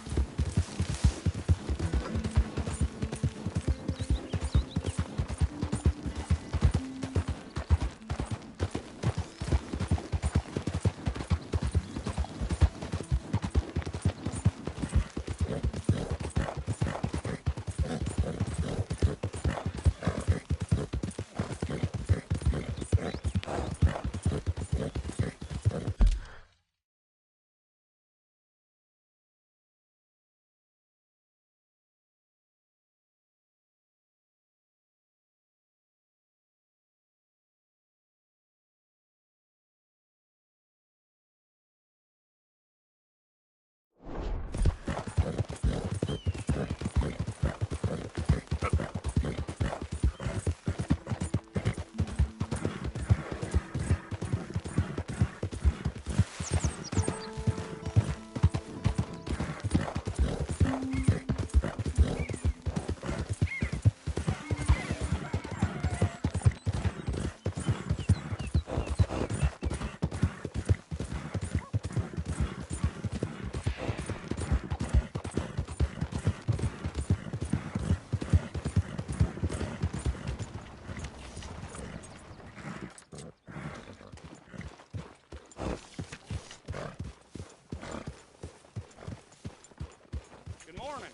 Good morning.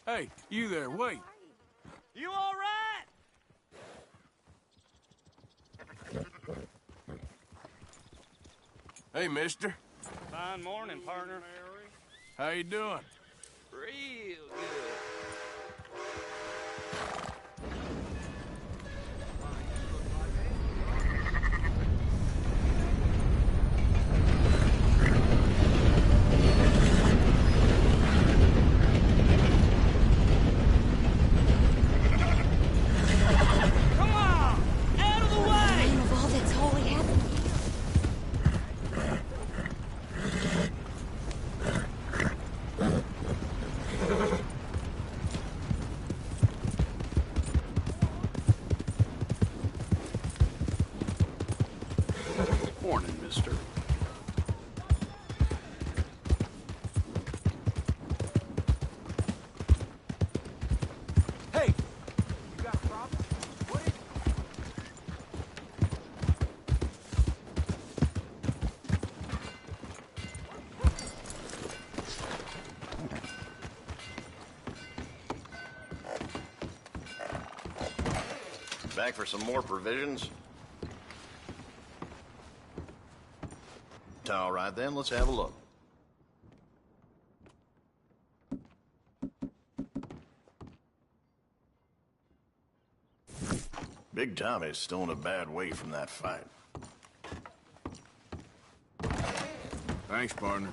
Hey, you there, wait. You all right? Hey, mister. Fine morning, partner. How you doing? Real good. Morning, mister. Hey! You got a problem? What is Back for some more provisions? All right, then, let's have a look. Big Tommy's still in a bad way from that fight. Thanks, partner.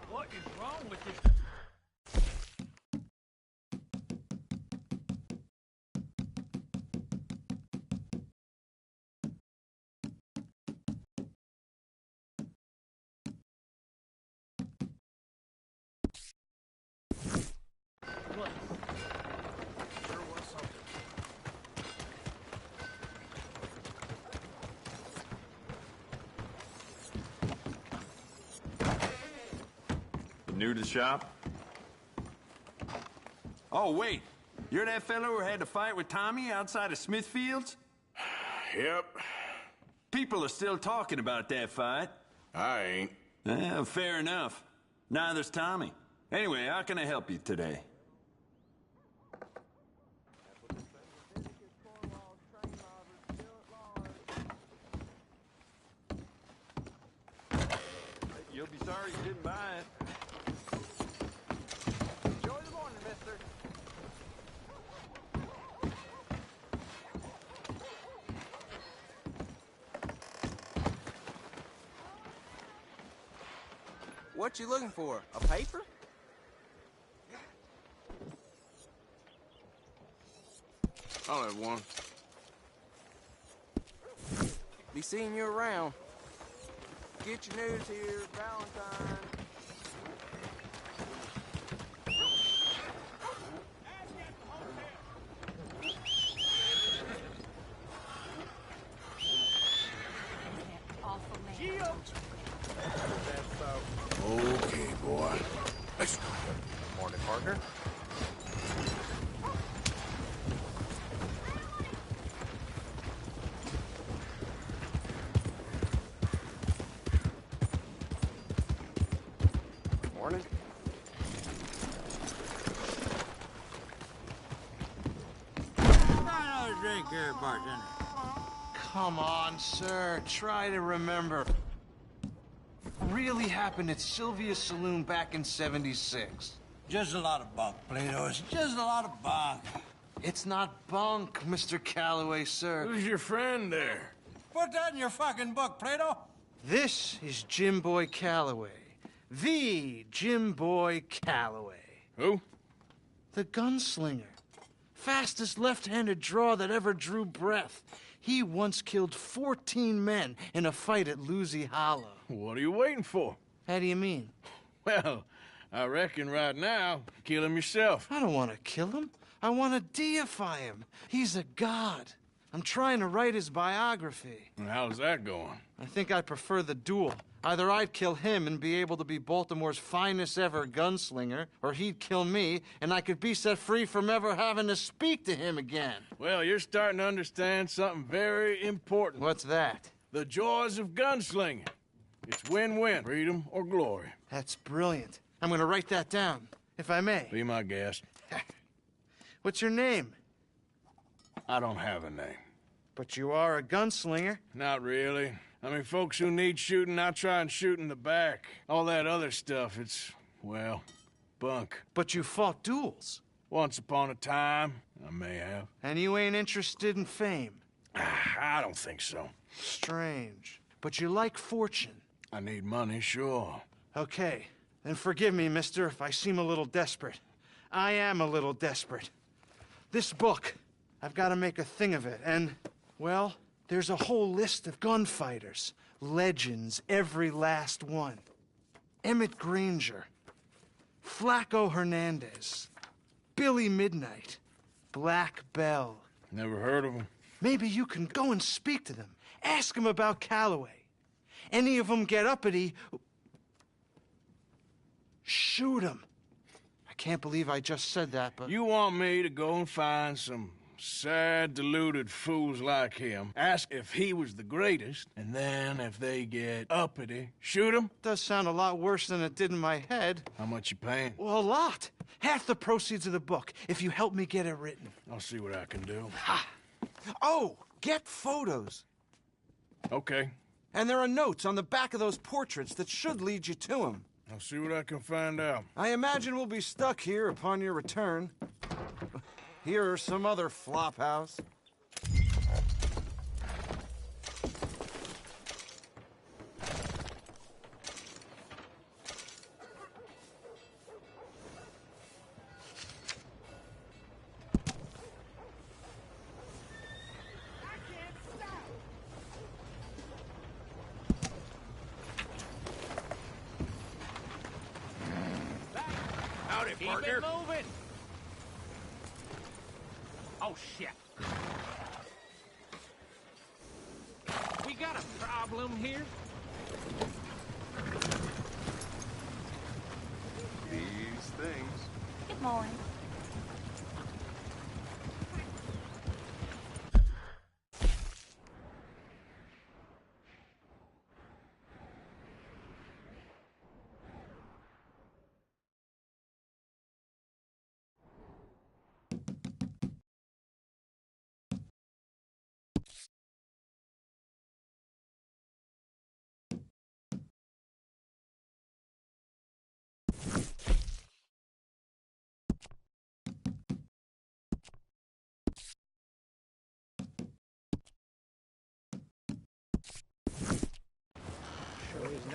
What is wrong with this? New to the shop? Oh, wait. You're that fellow who had to fight with Tommy outside of Smithfield's? Yep. People are still talking about that fight. I ain't. Fair enough. Neither's Tommy. Anyway, how can I help you today? You'll be sorry you didn't buy it. Enjoy the morning, mister. What you looking for? A paper? I'll have one. Be seeing you around. Get your news here, Valentine. Okay, boy. Let's go. Morning, partner. Morning. Another drink here, bartender. Come on, sir. Try to remember. Really happened at Sylvia's Saloon back in '76. Just a lot of bunk, Plato. It's just a lot of bunk. It's not bunk, Mr. Calloway, sir. Who's your friend there? Put that in your fucking book, Plato. This is Jim Boy Calloway. The Jim Boy Calloway. Who? The gunslinger. Fastest left-handed draw that ever drew breath. He once killed 14 men in a fight at Lucy Hollow. What are you waiting for? How do you mean? Well, I reckon right now, kill him yourself. I don't want to kill him. I want to deify him. He's a god. I'm trying to write his biography. And how's that going? I think I prefer the duel. Either I'd kill him and be able to be Baltimore's finest ever gunslinger, or he'd kill me, and I could be set free from ever having to speak to him again. Well, you're starting to understand something very important. What's that? The joys of gunslinging. It's win-win, freedom or glory. That's brilliant. I'm gonna write that down, if I may. Be my guest. What's your name? I don't have a name. But you are a gunslinger. Not really. I mean, folks who need shooting, I try and shoot in the back. All that other stuff, it's, well, bunk. But you fought duels. Once upon a time, I may have. And you ain't interested in fame? I don't think so. Strange. But you like fortune. I need money, sure. Okay. Then forgive me, mister, if I seem a little desperate. I am a little desperate. This book, I've got to make a thing of it, and, well, there's a whole list of gunfighters. Legends, every last one. Emmett Granger. Flaco Hernandez. Billy Midnight. Black Bell. Never heard of him. Maybe you can go and speak to them. Ask them about Calloway. Any of them get uppity, shoot them. I can't believe I just said that, but... You want me to go and find some sad, deluded fools like him, ask if he was the greatest, and then if they get uppity, shoot him? Does sound a lot worse than it did in my head. How much you paying? Well, a lot. Half the proceeds of the book, if you help me get it written. I'll see what I can do. Ha! Oh, get photos. Okay. And there are notes on the back of those portraits that should lead you to him. I'll see what I can find out. I imagine we'll be stuck here upon your return. Here or some other flop house. Keep it moving. Oh, shit. We got a problem here? These things. Good morning.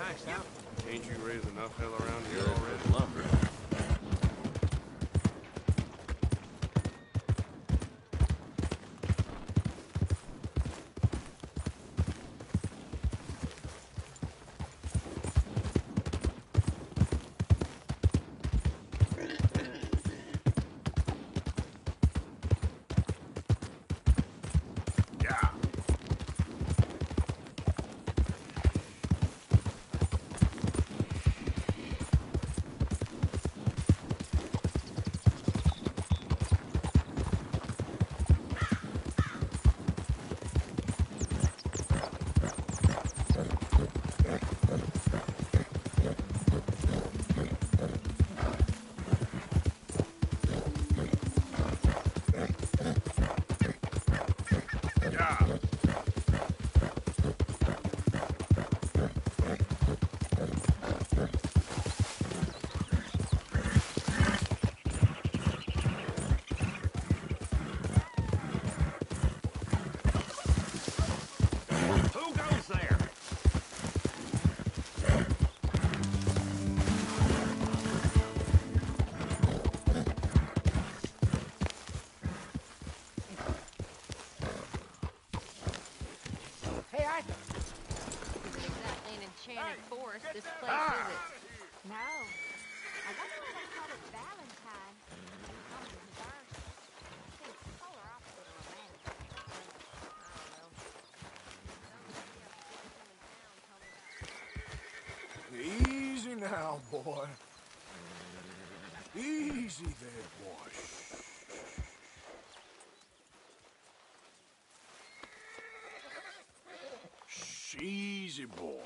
nice, huh? Ain't you raised enough hell around here already? Lumber. Who goes there? Hey, Arthur. Isn't exactly an enchanted forest, this place, is it? No. I wonder why they call it Valentine. Comes in verse. Seems polar opposite of romantic. I don't know. Easy now, boy. Easy there, boy. Shh, easy, boy.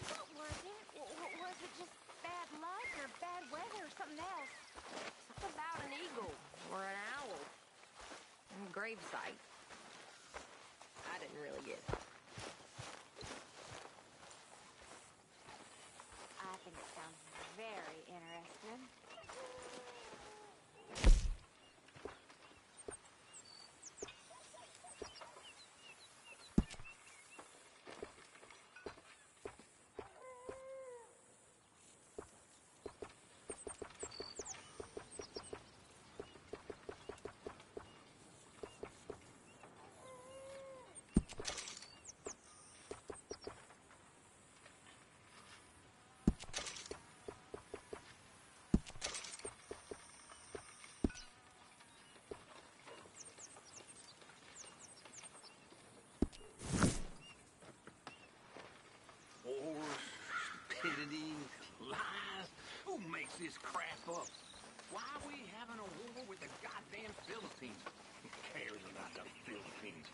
What was it? Was it just bad luck or bad weather or something else? Something about an eagle or an owl. And a gravesite. I didn't really get it. I think it sounds very interesting. Stupidity, lies. Who makes this crap up? Why are we having a war with the goddamn Philippines? Who cares about the Philippines?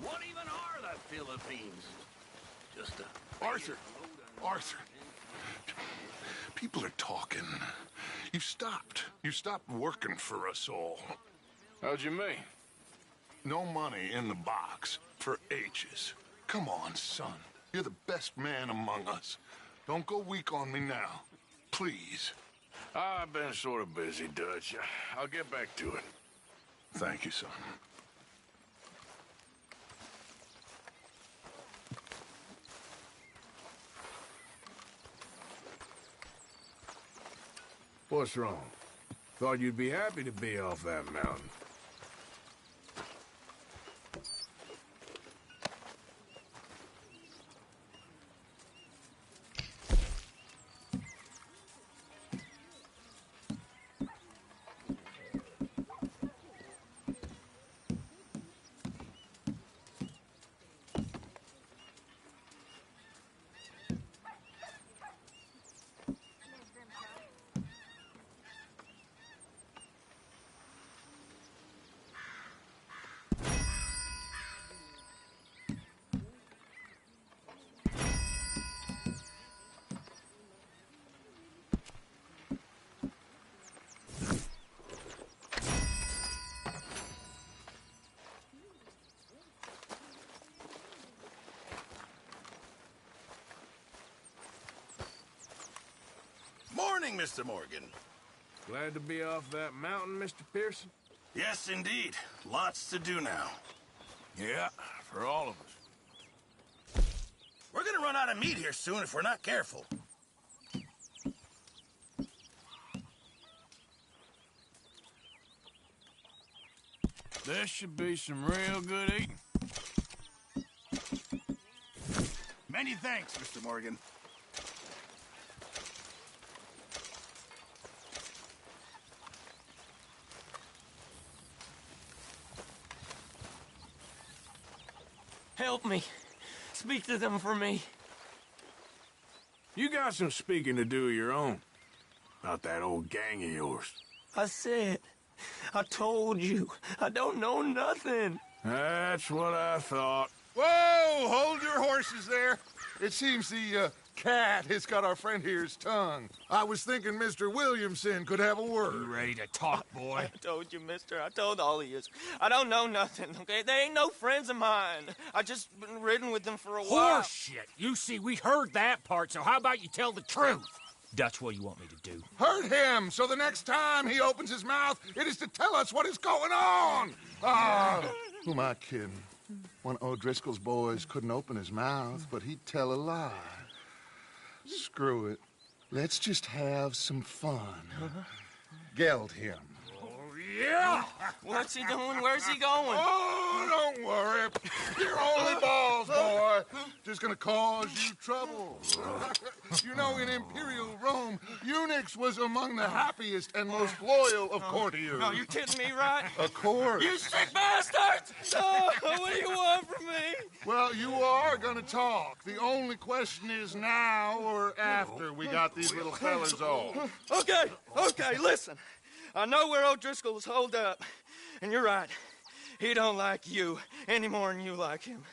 What even are the Philippines? Just a... Arthur! Arthur! People are talking. You stopped. You stopped working for us all. How'd you mean? No money in the box for H's. Come on, son. You're the best man among us. Don't go weak on me now. Please. I've been sort of busy, Dutch. I'll get back to it. Thank you, son. What's wrong? Thought you'd be happy to be off that mountain. morning, Mr. Morgan. Glad to be off that mountain, Mr. Pearson? Yes, indeed. Lots to do now. Yeah, for all of us. We're gonna run out of meat here soon if we're not careful. There should be some real good eating. Many thanks, Mr. Morgan. Help me. Speak to them for me. You got some speaking to do of your own. About that old gang of yours. I said, I told you, I don't know nothing. That's what I thought. Whoa! Hold your horses there. It seems the cat has got our friend here's tongue. I was thinking Mr. Williamson could have a word. You ready to talk, boy? I told you, mister. I told all of you. I don't know nothing, okay? They ain't no friends of mine. I just been ridden with them for a while. Horseshit. You see, we heard that part, so how about you tell the truth? Dutch, what do you want me to do? Hurt him, so the next time he opens his mouth, it is to tell us what is going on. Ah, who am I kidding? One of O'Driscoll's boys couldn't open his mouth, but he'd tell a lie. Screw it. Let's just have some fun. Geld him. Yeah! What's he doing? Where's he going? Oh, don't worry. You're only balls, boy. Just gonna cause you trouble. You know, in Imperial Rome, eunuchs was among the happiest and most loyal of courtiers. No, you kidding me, right? Of course. You sick bastards! Oh, what do you want from me? Well, you are gonna talk. The only question is now or after we got these little fellas off. Okay, listen. I know where O'Driscoll's holed up, and you're right. He don't like you any more than you like him.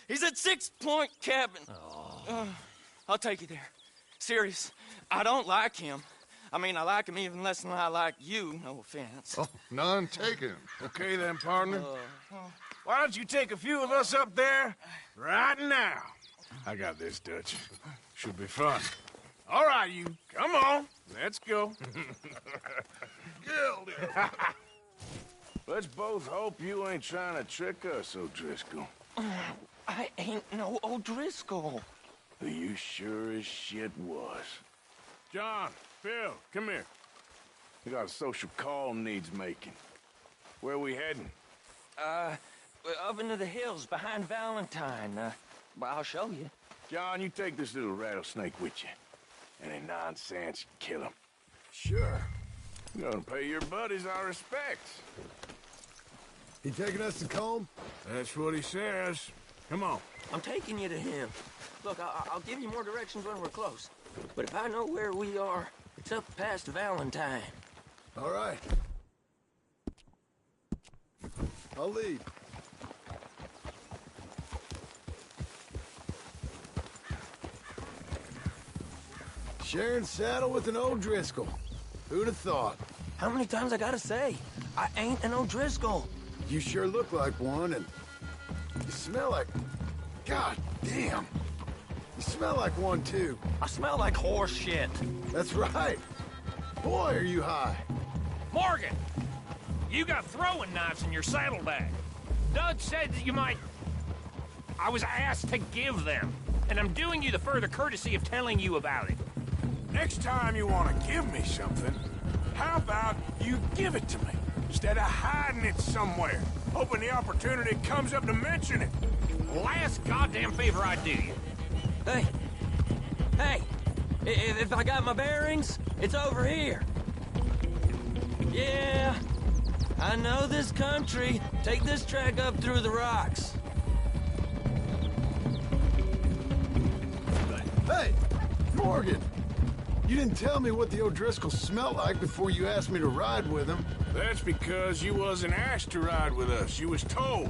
He's at 6 Point Cabin. I'll take you there. Serious, I don't like him. I mean, I like him even less than I like you, no offense. Oh, none taken. Okay then, partner. Why don't you take a few of us up there right now? I got this, Dutch. Should be fun. All right, you. Come on. Let's go. Let's both hope you ain't trying to trick us, O'Driscoll. I ain't no O'Driscoll. You sure as shit was. John, Phil, come here. We got a social call needs making. Where we heading? Up into the hills behind Valentine. Well, I'll show you. John, you take this little rattlesnake with you. Any nonsense, kill him. Sure. You're gonna pay your buddies our respects. He taking us to Combe? That's what he says. Come on. I'm taking you to him. Look, I'll give you more directions when we're close. But if I know where we are, it's up past Valentine. All right. I'll lead. Sharing saddle with an O'Driscoll. Who'd have thought? How many times I gotta say? I ain't an O'Driscoll. You sure look like one, and you smell like... God damn. You smell like one, too. I smell like horse shit. That's right. Boy, are you high. Morgan! You got throwing knives in your saddlebag. Dutch said that you might... I was asked to give them, and I'm doing you the further courtesy of telling you about it. Next time you want to give me something, how about you give it to me, instead of hiding it somewhere, hoping the opportunity comes up to mention it? Last goddamn favor I do you. Hey, if I got my bearings, it's over here. Yeah, I know this country. Take this track up through the rocks. Hey, Morgan! You didn't tell me what the O'Driscolls smelled like before you asked me to ride with them. That's because you wasn't asked to ride with us. You was told.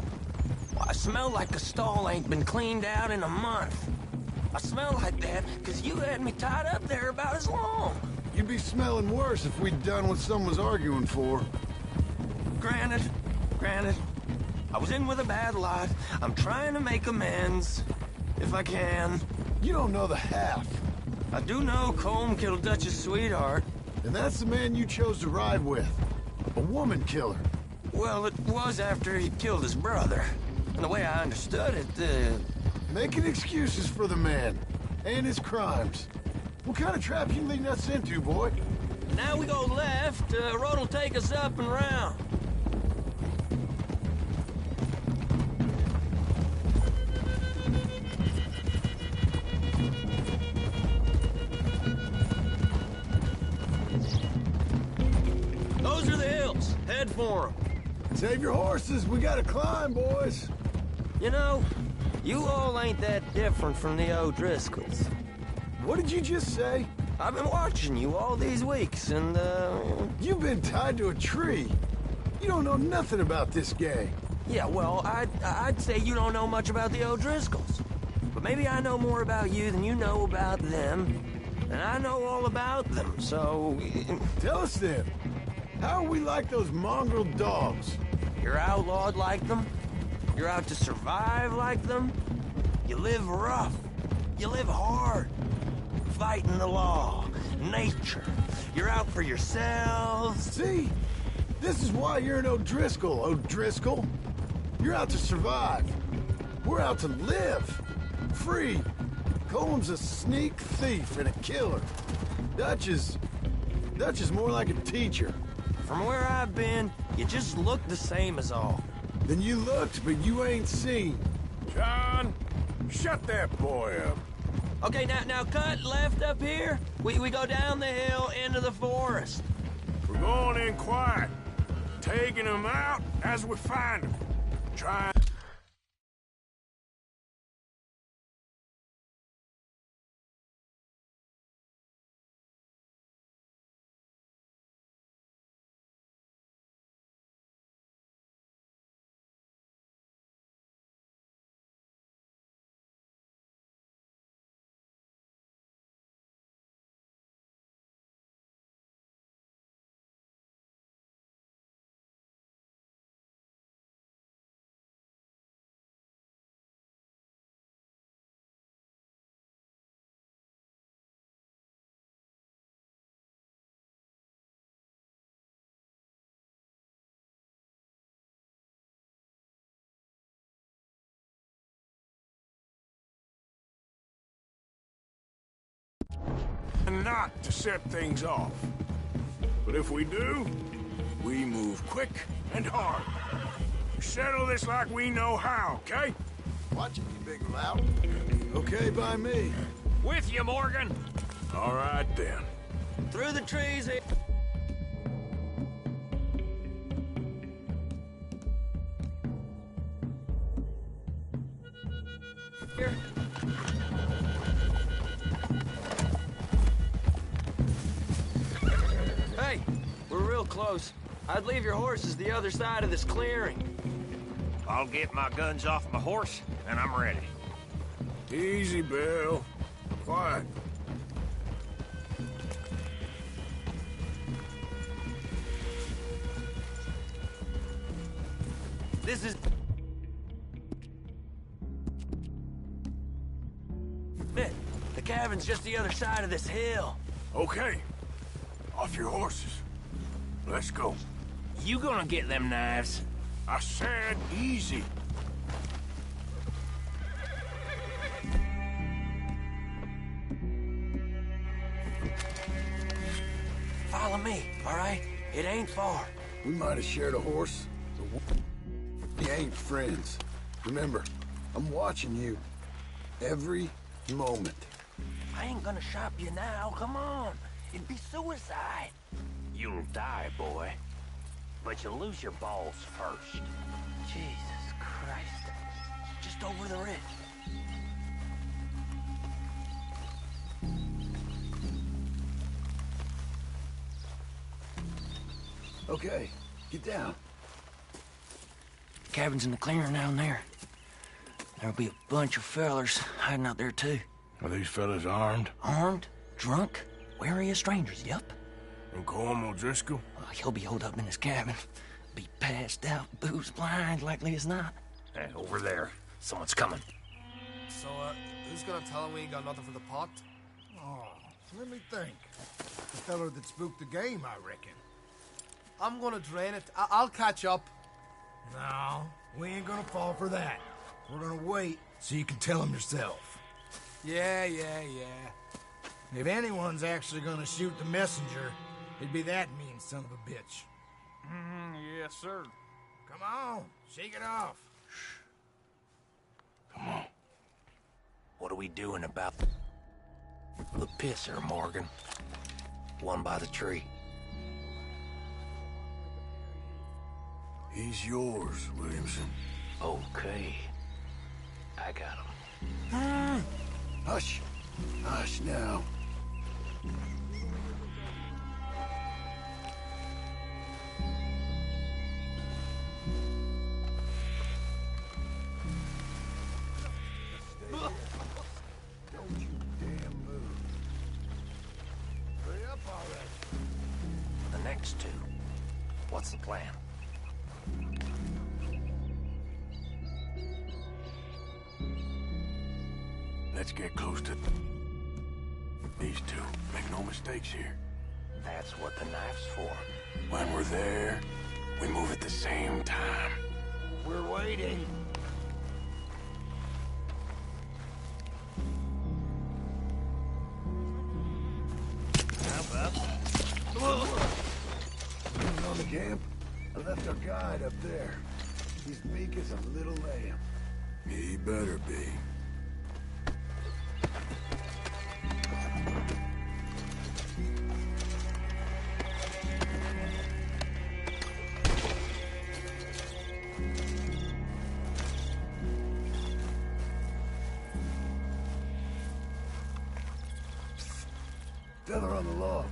Well, I smell like the stall ain't been cleaned out in a month. I smell like that because you had me tied up there about as long. You'd be smelling worse if we'd done what someone was arguing for. Granted. I was in with a bad lot. I'm trying to make amends, if I can. You don't know the half. I do know Colm killed Dutch's sweetheart. And that's the man you chose to ride with. A woman killer. Well, it was after he killed his brother. And the way I understood it, Making excuses for the man. And his crimes. What kind of trap you leading us into, boy? Now we go left, road will take us up and round. Those are the hills. Head for them. Save your horses. We gotta climb, boys. You know, you all ain't that different from the O'Driscolls. What did you just say? I've been watching you all these weeks, and, You've been tied to a tree. You don't know nothing about this gang. Yeah, well, I'd say you don't know much about the O'Driscolls. But maybe I know more about you than you know about them. And I know all about them, so... Tell us then. How are we like those mongrel dogs? You're outlawed like them. You're out to survive like them. You live rough. You live hard. Fighting the law, nature. You're out for yourselves. See? This is why you're an O'Driscoll, O'Driscoll. You're out to survive. We're out to live. Free. Colm's a sneak thief and a killer. Dutch is more like a teacher. From where I've been, you just look the same as all. Then you looked, but you ain't seen. John, shut that boy up. Okay, now cut left up here. We go down the hill into the forest. We're going in quiet, taking them out as we find them. Try. Not to set things off. But if we do, we move quick and hard. Settle this like we know how, okay? Watch it, you big lout. Okay by me. With you, Morgan. All right, then. Through the trees here. Here. Hey, we're real close. I'd leave your horses the other side of this clearing. I'll get my guns off my horse, and I'm ready. Easy, Bill. Quiet. This is... The cabin's just the other side of this hill. Okay. Off your horses. Let's go. You gonna get them knives? I said easy. Follow me, all right? It ain't far. We might have shared a horse, but we ain't friends. Remember, I'm watching you every moment. I ain't gonna shop you now, come on. It'd be suicide. You'll die, boy. But you'll lose your balls first. Jesus Christ. Just over the ridge. Okay, get down. Cabin's in the clearing down there. There'll be a bunch of fellers hiding out there, too. Are these fellas armed? Armed? Drunk? Wary of strangers, yup. And Colm O'Driscoll? He'll be holed up in his cabin. Be passed out, booze blind, likely as not. Hey, over there. Someone's coming. So, who's gonna tell him we ain't got nothing for the pot? Oh, Let me think. The feller that spooked the game, I reckon. I'm gonna drain it. I'll catch up. No, we ain't gonna fall for that. We're gonna wait so you can tell him yourself. Yeah. If anyone's actually gonna shoot the messenger, it'd be that mean son of a bitch. Yes, sir. Come on, shake it off. Come on. What are we doing about the pisser, Morgan? One by the tree. He's yours, Williamson. Okay. I got him. Hush. Hush now. Don't you damn move. Hurry up already. The next two. What's the plan? Let's get close to these two. Make no mistakes here. That's what the knife's for. When we're there, we move at the same time. We're waiting. On the camp, I left our guide up there. He's meek as a little lamb. He better be. Feather on the log.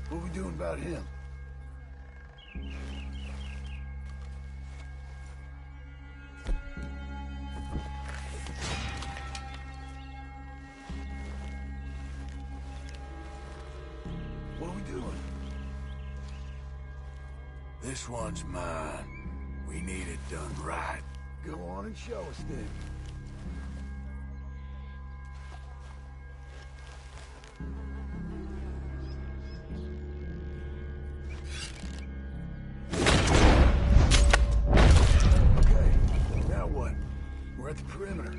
What we doing about him? What are we doing? This one's mine. We need it done right. Go on and show us then. We're at the perimeter.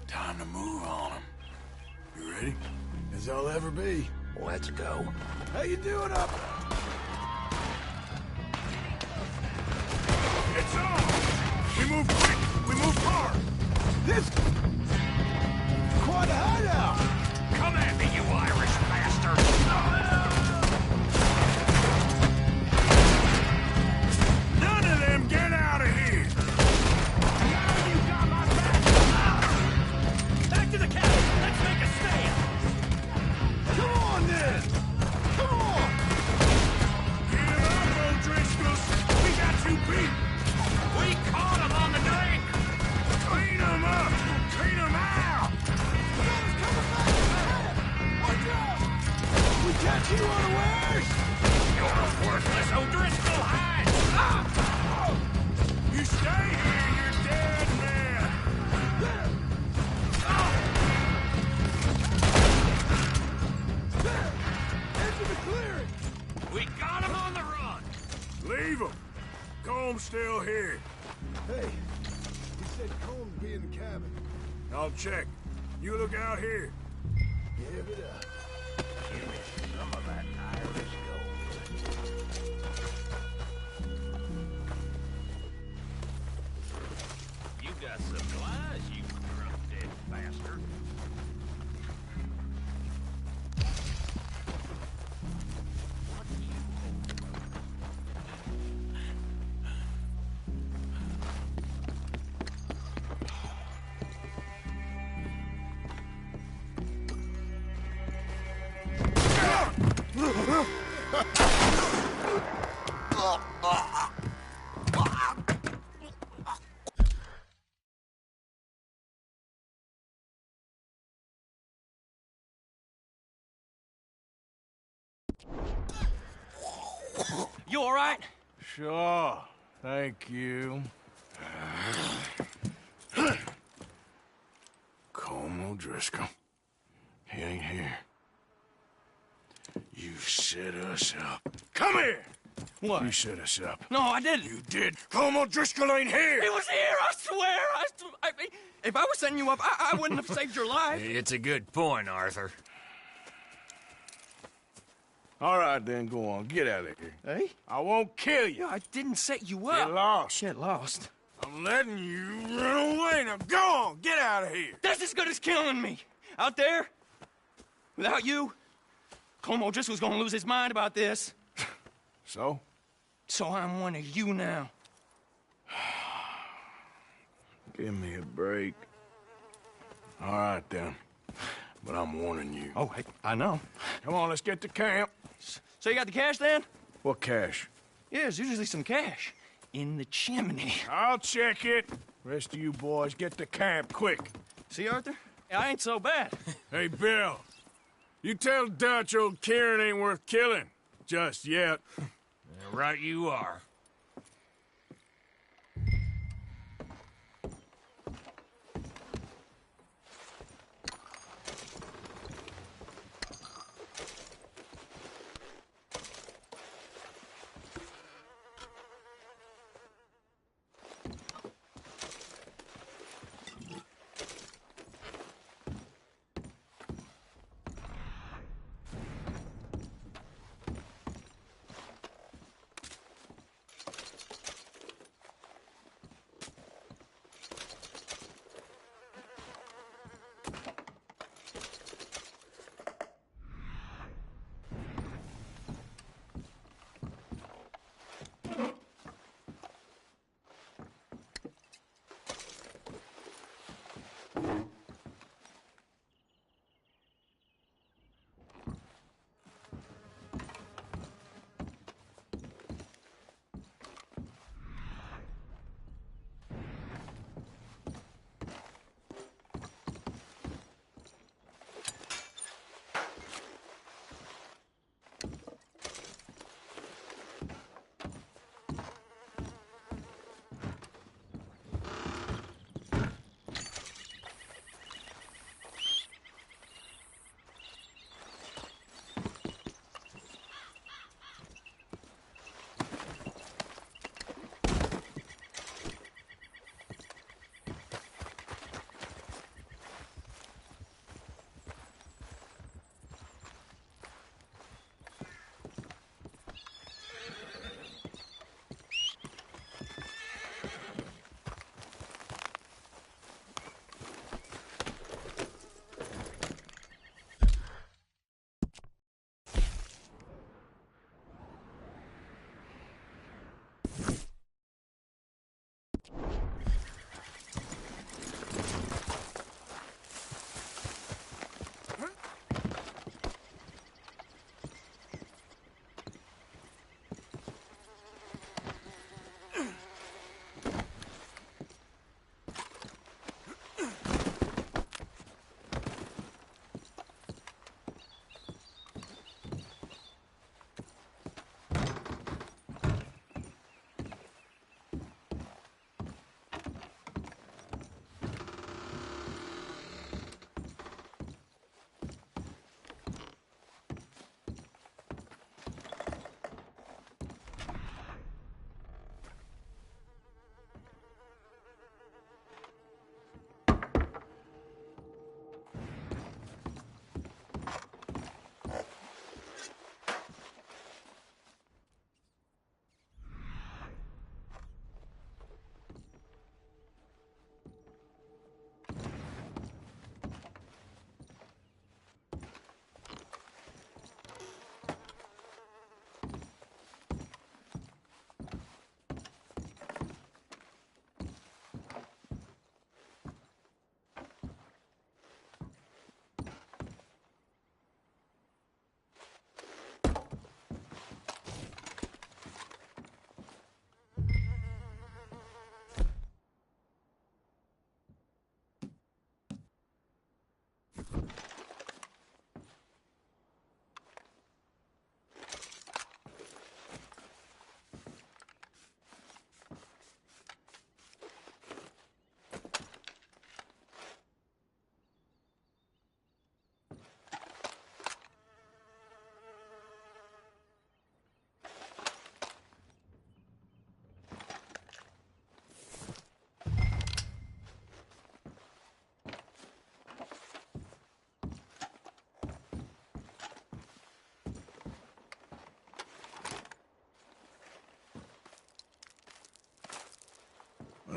Time to move on them. You ready? As I'll ever be. Let's go. How you doing up? It's on! We move quick! We move hard! This... quite a hideout! Come at me, you Irish bastard! None of them get out of here! Now you got my back! Back to the cabin! Let's make a stand! Come on, then! Come on! Get him up, O'Driscolls! We got you beat! We caught him on the drink! Clean him up! Clean him out! Watch out! We catch you unawares! You're a worthless O'Driscoll hide! You stay here, you're dead man! Into the clearing! We got him on the run! Leave him! Comb's still here. Hey, he said Combs be in the cabin. I'll check. You look out here. Give it up. Give me some of that Irish gold. You got supplies, you drunk dead bastard. You all right? Sure. Thank you. O'Driscoll. He ain't here. You set us up. Come here! What? You set us up. No, I didn't. You did. Colm O'Driscoll ain't here! He was here, I swear! I mean, if I was setting you up, I wouldn't have saved your life. It's a good point, Arthur. All right, then, go on. Get out of here. Hey? I won't kill you. I didn't set you up. Get lost. Get lost. I'm letting you run away. Now go on. Get out of here. That's as good as killing me. Out there, without you, Colm O'Driscoll's gonna lose his mind about this. So? So I'm one of you now. Give me a break. All right, then. But I'm warning you. Oh, hey, I know. Come on, let's get to camp. So you got the cash, then? What cash? Yeah, there's usually some cash. In the chimney. I'll check it. Rest of you boys, get to camp, quick. See, Arthur? I ain't so bad. Hey, Bill. You tell Dutch old Kieran ain't worth killing. Just yet. Right you are.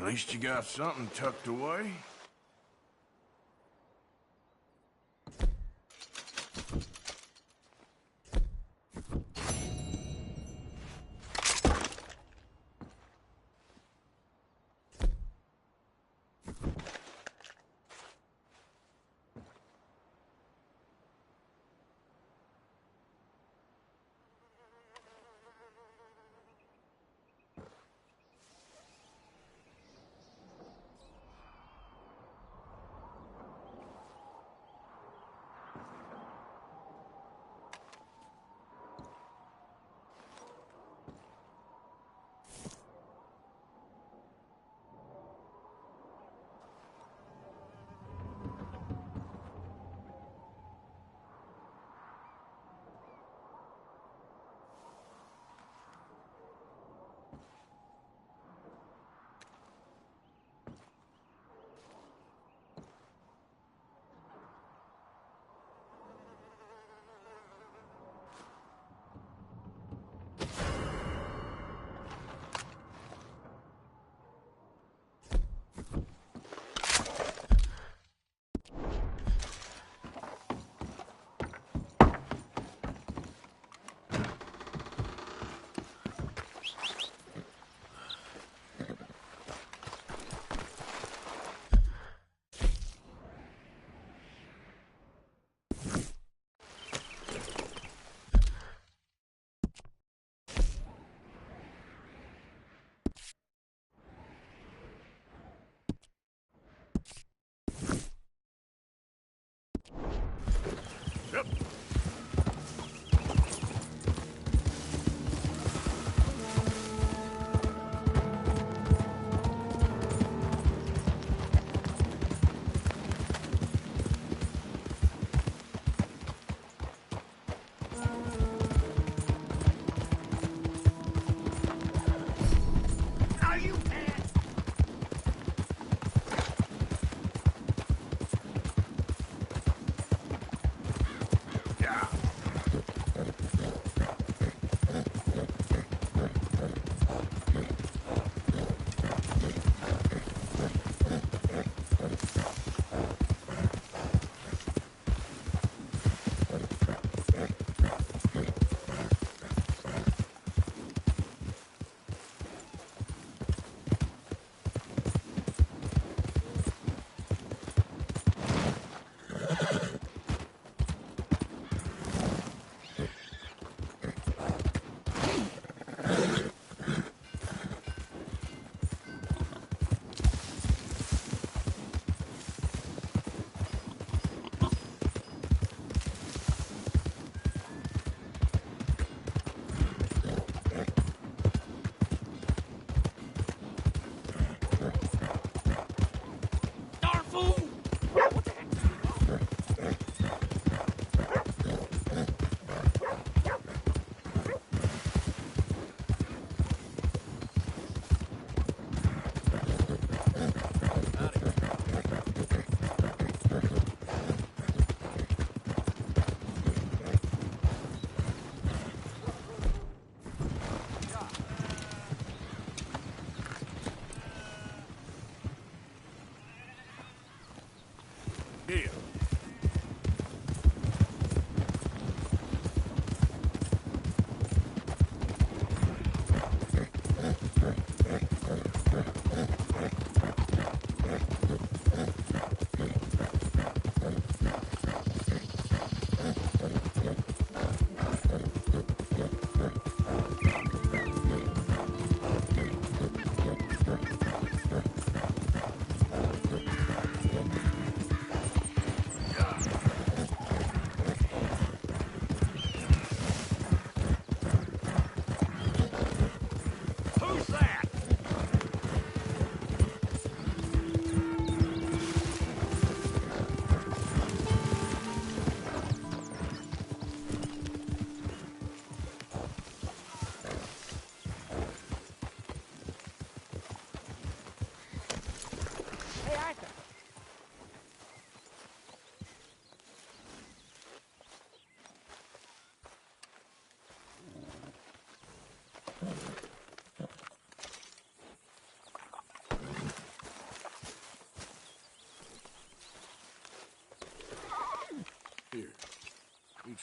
At least you got something tucked away.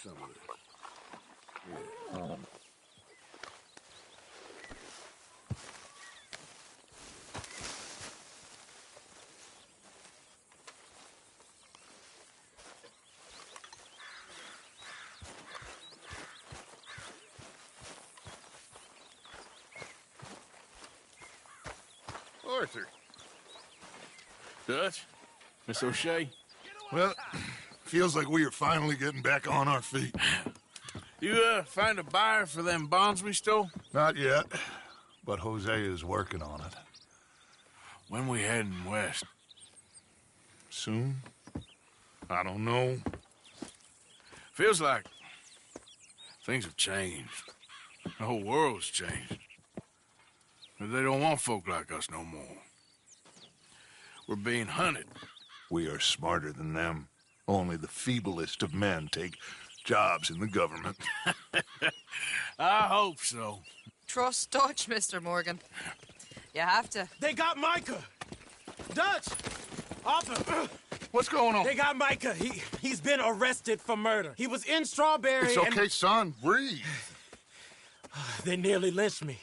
some of this. Yeah. Arthur. Dutch? Miss O'Shea? Well, feels like we are finally getting back on our feet. You, find a buyer for them bonds we stole? Not yet, but Hosea is working on it. When we heading west? Soon? I don't know. Feels like things have changed. The whole world's changed. They don't want folk like us no more. We're being hunted. We are smarter than them. Only the feeblest of men take jobs in the government. I hope so. Trust Dutch, Mr. Morgan. You have to. They got Micah! Dutch! Arthur! What's going on? They got Micah. He's been arrested for murder. He was in Strawberry. It's okay, son. Breathe. They nearly lynched me.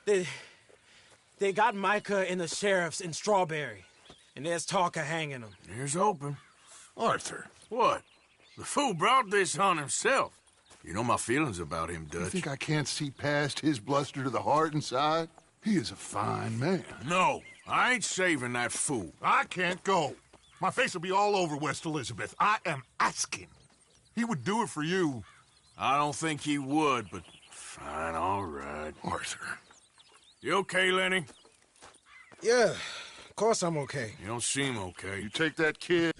They got Micah and the sheriffs in Strawberry. And there's talk of hanging him. Here's hoping. Arthur. What? The fool brought this on himself. You know my feelings about him, Dutch. You think I can't see past his bluster to the heart inside? He is a fine man. No, I ain't saving that fool. I can't go. My face will be all over West Elizabeth. I am asking. He would do it for you. I don't think he would, but fine, all right. Arthur. You okay, Lenny? Yeah, of course I'm okay. You don't seem okay. You take that kid.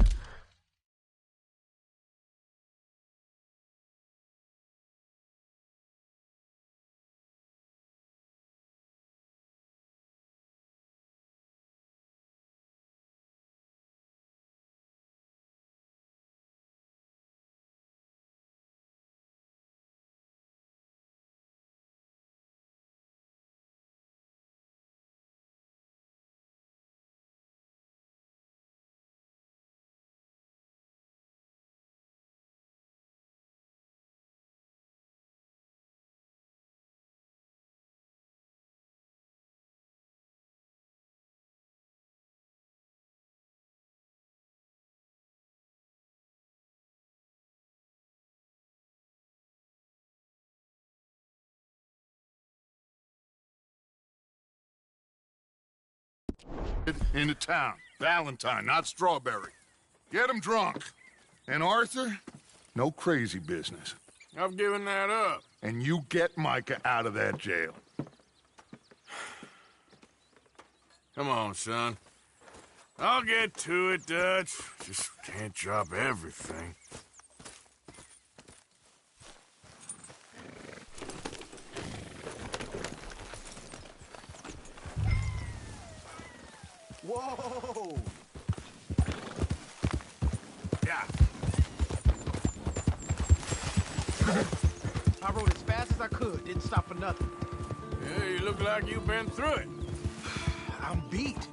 Into town. Valentine, not Strawberry. Get him drunk. And Arthur, no crazy business. I've given that up. And you get Micah out of that jail. Come on, son. I'll get to it, Dutch. Just can't drop everything. Whoa! Yeah. I rode as fast as I could, didn't stop for nothing. Yeah, you look like you've been through it. I'm beat.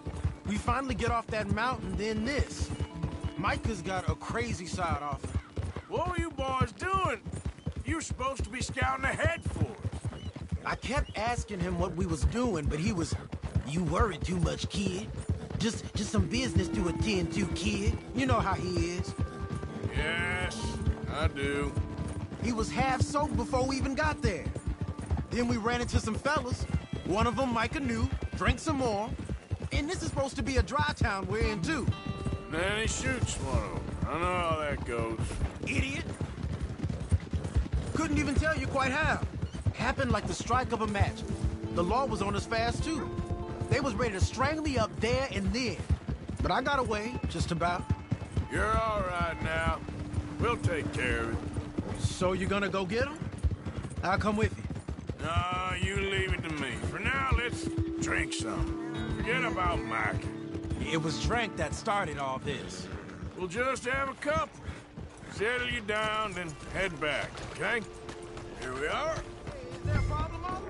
We finally get off that mountain, then this. Micah's got a crazy side off him. What were you boys doing? You were supposed to be scouting ahead for us. I kept asking him what we was doing, but he was, "You worry too much, kid. Just some business to attend to, kid. You know how he is." Yes, I do. He was half soaked before we even got there. Then we ran into some fellas. One of them Micah knew, drank some more. And this is supposed to be a dry town we're in, too. Then he shoots one of them. I know how that goes. Idiot. Couldn't even tell you quite how. Happened like the strike of a match. The law was on us fast, too. They was ready to strangle me up there and then. But I got away, just about. You're all right now. We'll take care of it. So you gonna go get him? I'll come with you. No, you leave it to me. For now, let's drink some. Forget about Mike. It was drink that started all this. We'll just have a couple. Settle you down, then head back, okay? Here we are. Is there a problem, Mama?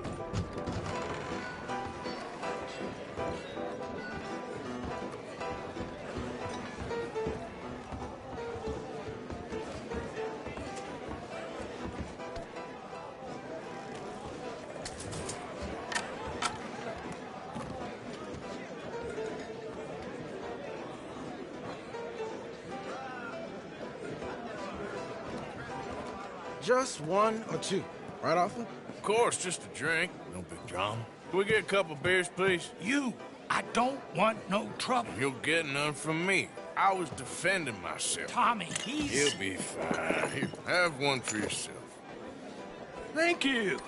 Just one or two, right, Arthur? Of course, just a drink. No big drama. Can we get a couple beers, please? I don't want no trouble. You'll get none from me. I was defending myself. Tommy, he's... He'll be fine. Here, have one for yourself. Thank you.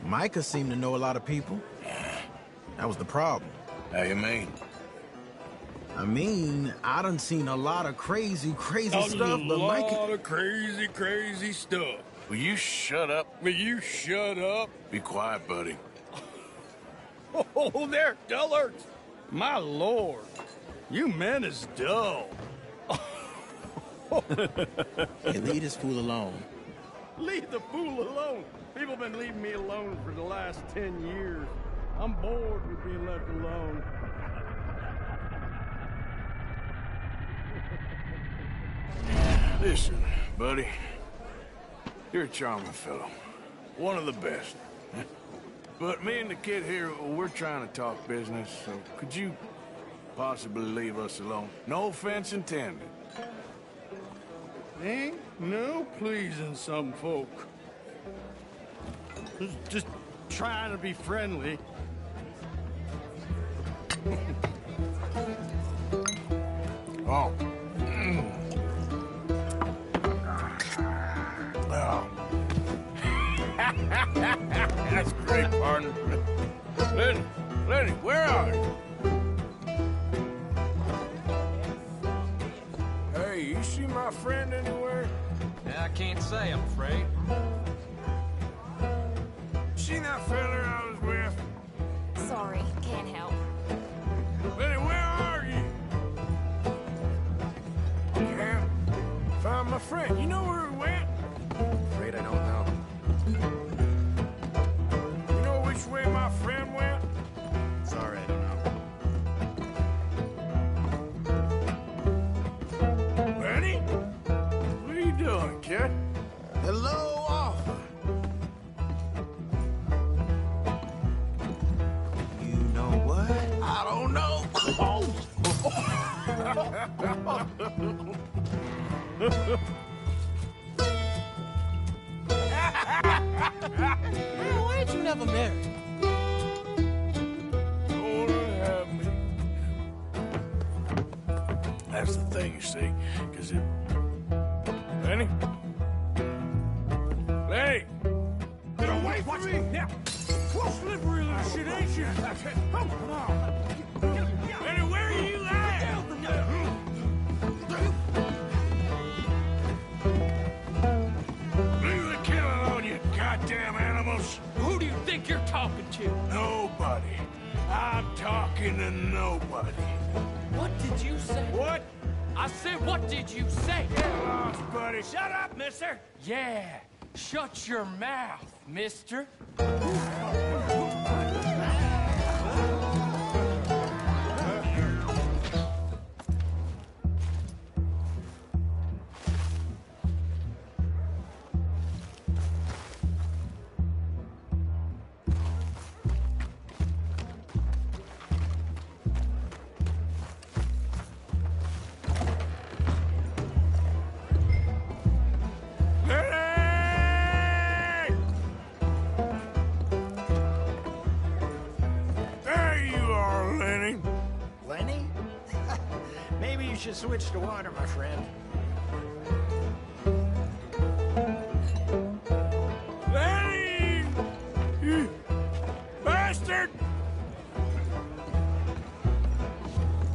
Micah seemed to know a lot of people. That was the problem. How you mean? I mean, I done seen a lot of crazy stuff, but Micah... A lot of crazy stuff. Will you shut up? Will you shut up? Be quiet, buddy. Oh, they're dullards. My lord. You men is dull. Hey, leave this fool alone. Leave the fool alone. People been leaving me alone for the last 10 years. I'm bored with being left alone. Listen, buddy. You're a charming fellow. One of the best. But me and the kid here, we're trying to talk business, so could you possibly leave us alone? No offense intended. Ain't no pleasing some folk. Just trying to be friendly. Oh. Oh. That's great, partner. Lenny, where are you? Hey, you see my friend anywhere? I can't say, I'm afraid. See that fella I was with? Sorry, can't help. Lenny, where are you? Can't find my friend. You know where he went? Afraid I don't know. You know which way my friend went? Sorry, I don't know. Lenny? What are you doing, kid? Hello, Arthur. You know what? I don't know. Man, why ain't you never married? Don't have me. That's the thing, you see, because it... Lenny? Lenny! Get away from me! Now, slippery little shit, ain't you? Come on. Lenny, where are you at? Leave the killing on you, goddamn animals! Who do you think you're talking to? Nobody. I'm talking to nobody. What did you say? What? I said, what did you say? Get lost, buddy. Shut up, mister! Yeah, shut your mouth, mister. should switch to water, my friend. Lenny! You bastard!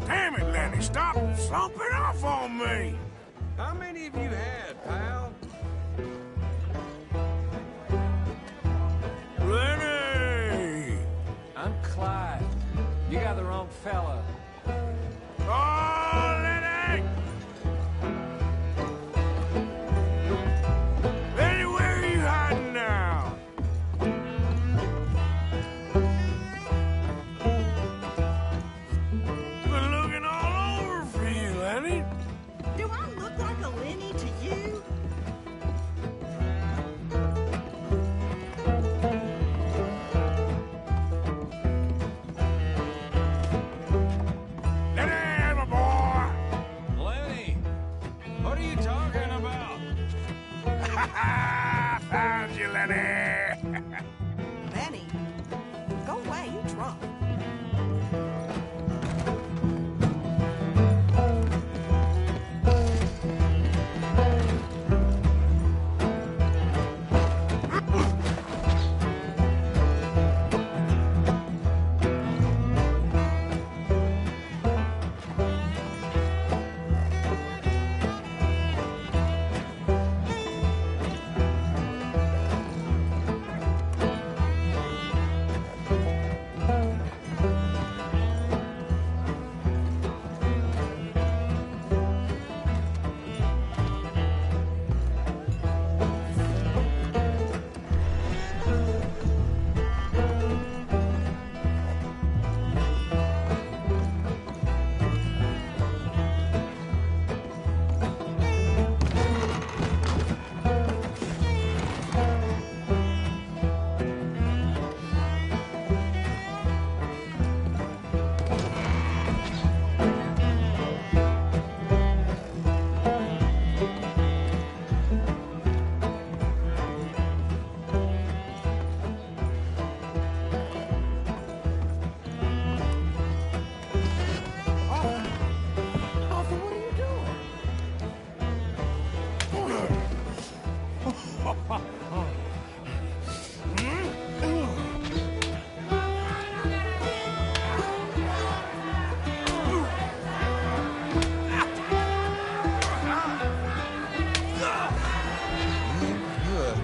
Damn it, Lenny, stop slumping off on me! How many have you had, pal? Lenny! I'm Clyde. You got the wrong fella. Oh, Lenny! Lenny, where are you hiding now? Been looking all over for you, Lenny. Do I look like a Lenny to you? Found you, Lenny. Lenny, go away, you drunk.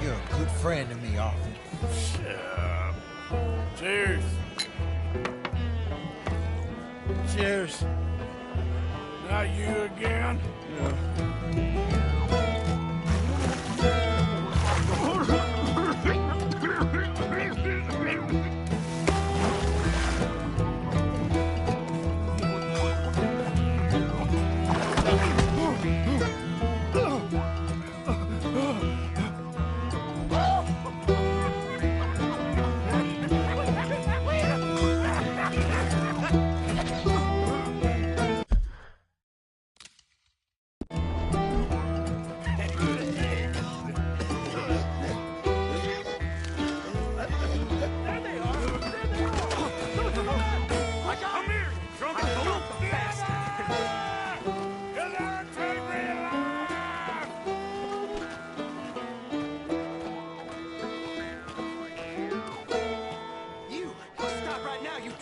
You're a good friend to me, Arthur. Cheers. Cheers. Not you again?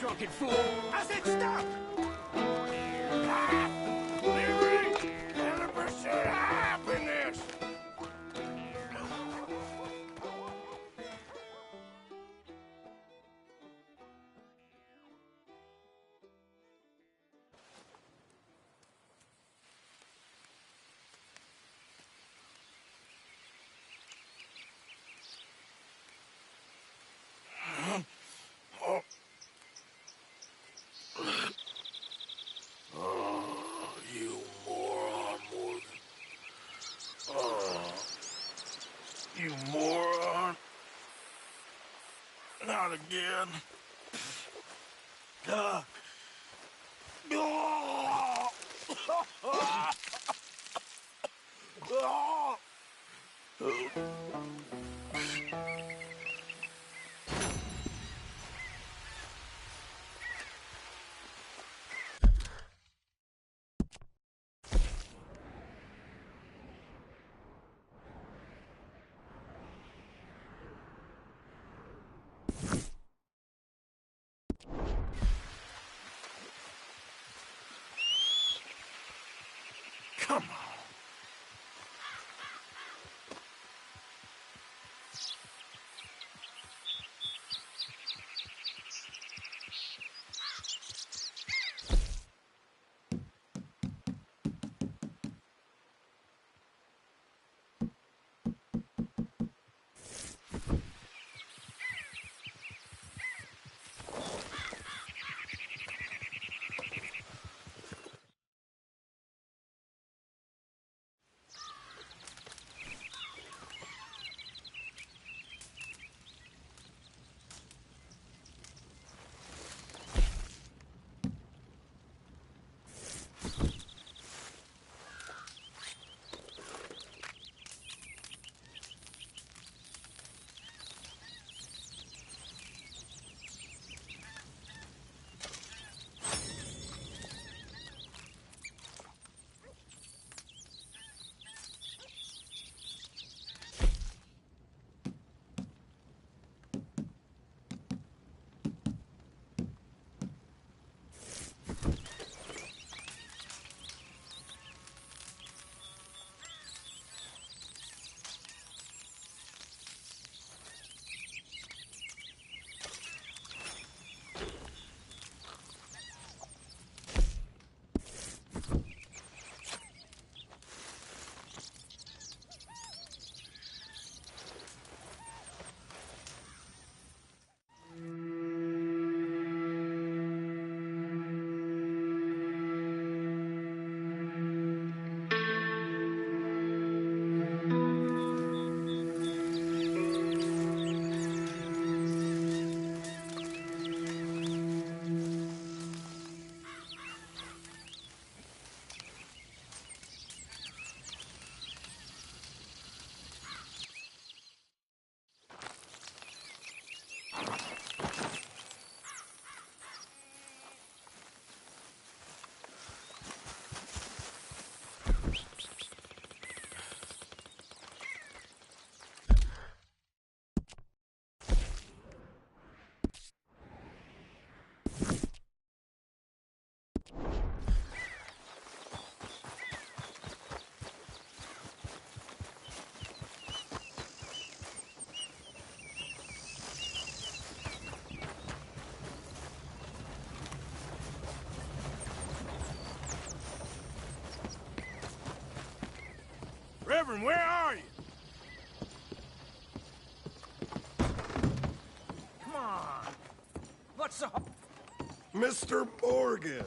Drunken fool! I said stop! Liberty and the pursuit of happiness! You moron, Morgan. You moron. Not again. Come on. Reverend, where are you? Come on. What's the... Mr. Morgan,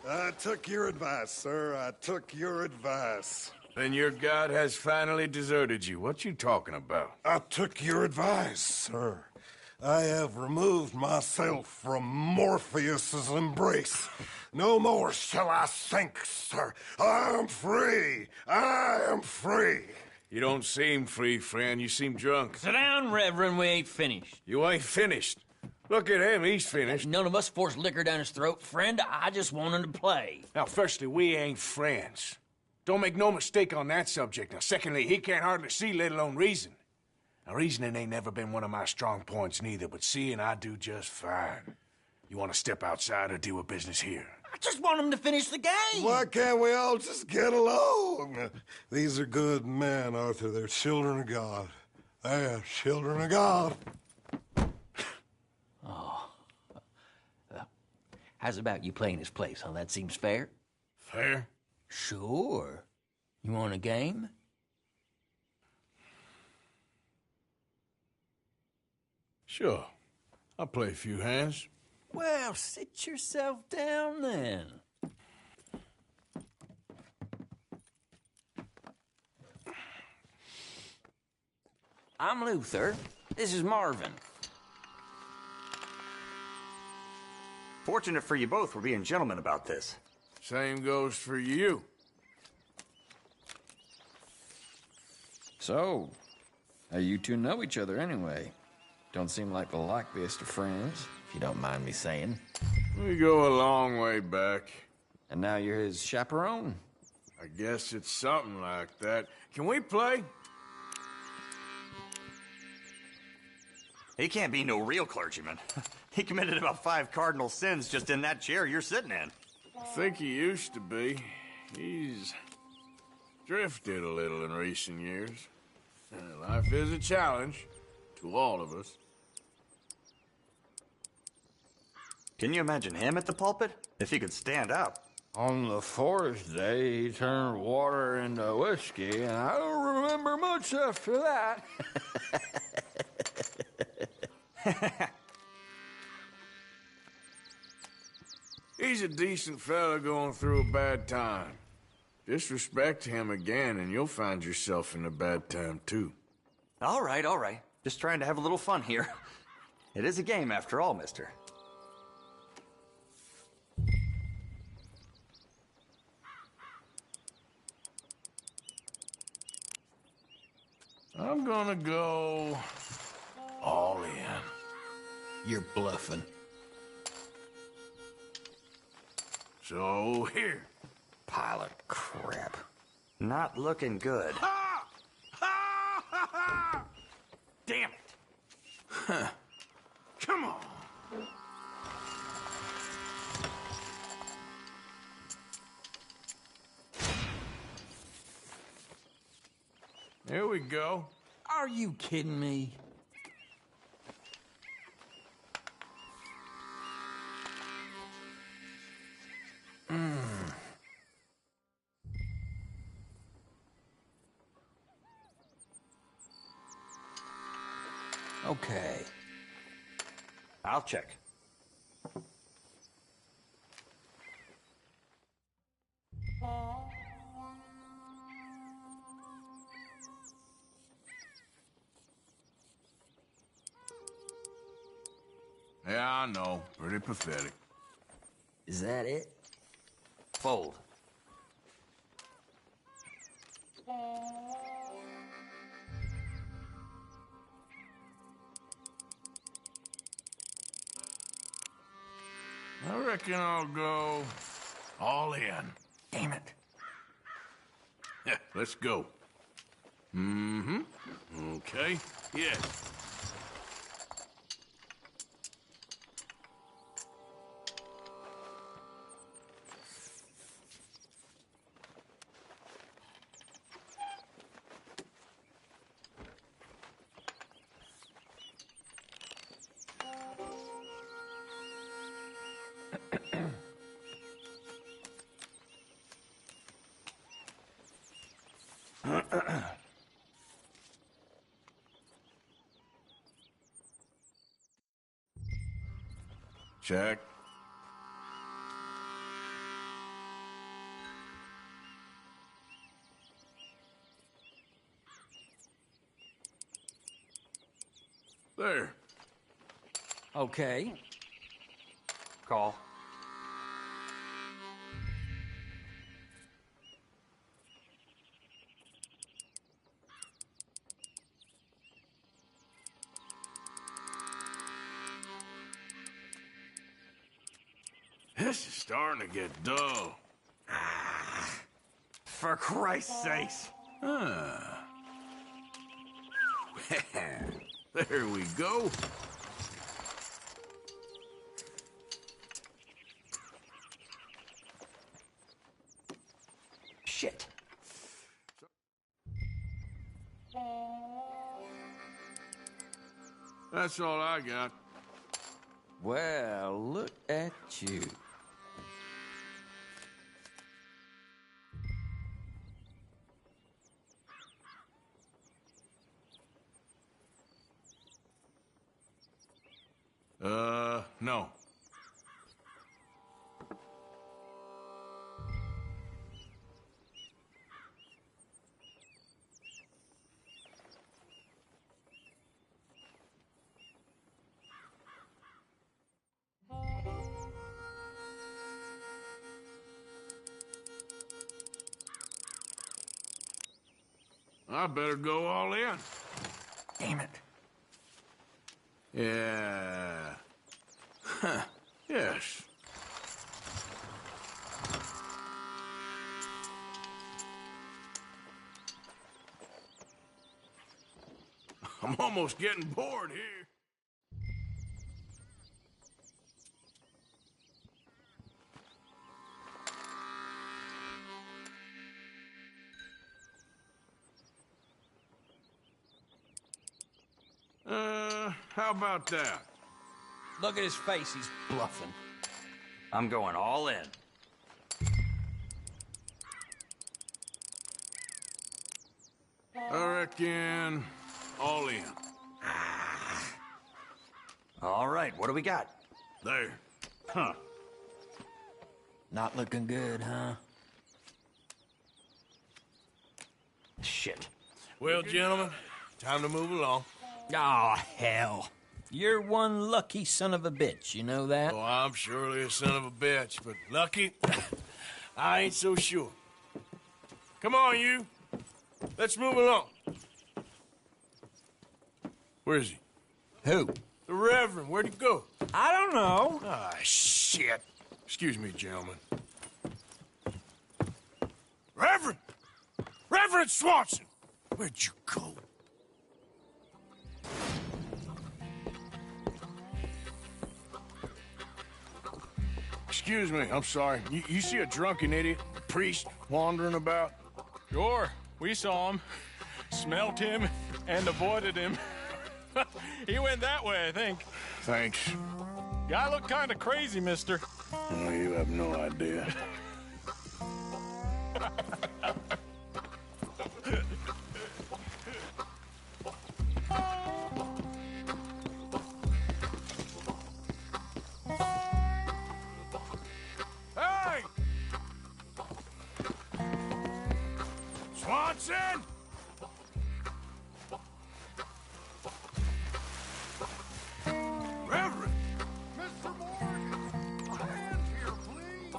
I took your advice, sir. I took your advice. Then your god has finally deserted you. What you talking about? I took your advice, sir. I have removed myself from Morpheus's embrace. No more shall I sink, sir. I am free. I am free. You don't seem free, friend. You seem drunk. Sit down, Reverend. We ain't finished. You ain't finished. Look at him. He's finished. None of us forced liquor down his throat. Friend, I just want him to play. Now, firstly, we ain't friends. Don't make no mistake on that subject. Now, secondly, he can't hardly see, let alone reason. Now, reasoning ain't never been one of my strong points neither, but seeing I do just fine. You want to step outside or deal with business here? I just want him to finish the game. Why can't we all just get along? These are good men, Arthur. They're children of God. They're children of God. Oh. How's about you playing his place, huh? That seems fair? Fair? Sure. You want a game? Sure. I'll play a few hands. Well, sit yourself down then. I'm Luther. This is Marvin. Fortunate for you both for being gentlemen about this. Same goes for you. So, how you two know each other anyway? Don't seem like the likeliest of friends, if you don't mind me saying. We go a long way back. And now you're his chaperone? I guess it's something like that. Can we play? He can't be no real clergyman. He committed about 5 cardinal sins just in that chair you're sitting in. I think he used to be. He's drifted a little in recent years. Life is a challenge to all of us. Can you imagine him at the pulpit? If he could stand up. On the fourth day, he turned water into whiskey, and I don't remember much after that. He's a decent fella going through a bad time. Disrespect him again, and you'll find yourself in a bad time, too. All right, all right. Just trying to have a little fun here. It is a game after all, mister. I'm gonna go all in. You're bluffing. So, here. Pile of crap. Not looking good. Ha! Ha! Ha! Ha! Damn it. Huh. Come on. Here we go. Are you kidding me? Okay. I'll check. Yeah, I know. Pretty pathetic. Is that it? Fold. I reckon I'll go all in. Damn it. Yeah, let's go. Mm-hmm. Okay. Yes. Check. There. Okay. Call. This is starting to get dull. For Christ's sakes. Ah. There we go. Shit. That's all I got. Well, look at you. No. I better go all in. Damn it. Yeah. Huh. Yes. I'm almost getting bored here. How about that? Look at his face, he's bluffing. I'm going all in. I reckon all in. All right, what do we got? There. Huh. Not looking good, huh? Shit. Well, gentlemen, time to move along. Aw, hell. You're one lucky son of a bitch, you know that? Oh, I'm surely a son of a bitch, but lucky, I ain't so sure. Come on, you. Let's move along. Where is he? Who? The Reverend. Where'd he go? I don't know. Ah, shit. Excuse me, gentlemen. Reverend! Reverend Swanson! Where'd you go? Excuse me, I'm sorry. You see a drunken idiot, priest, wandering about? Sure, we saw him, smelt him, and avoided him. He went that way, I think. Thanks. Guy looked kind of crazy, mister. Oh, you have no idea. Hey! Swanson! Reverend! Mr. Morgan! A hand here, please!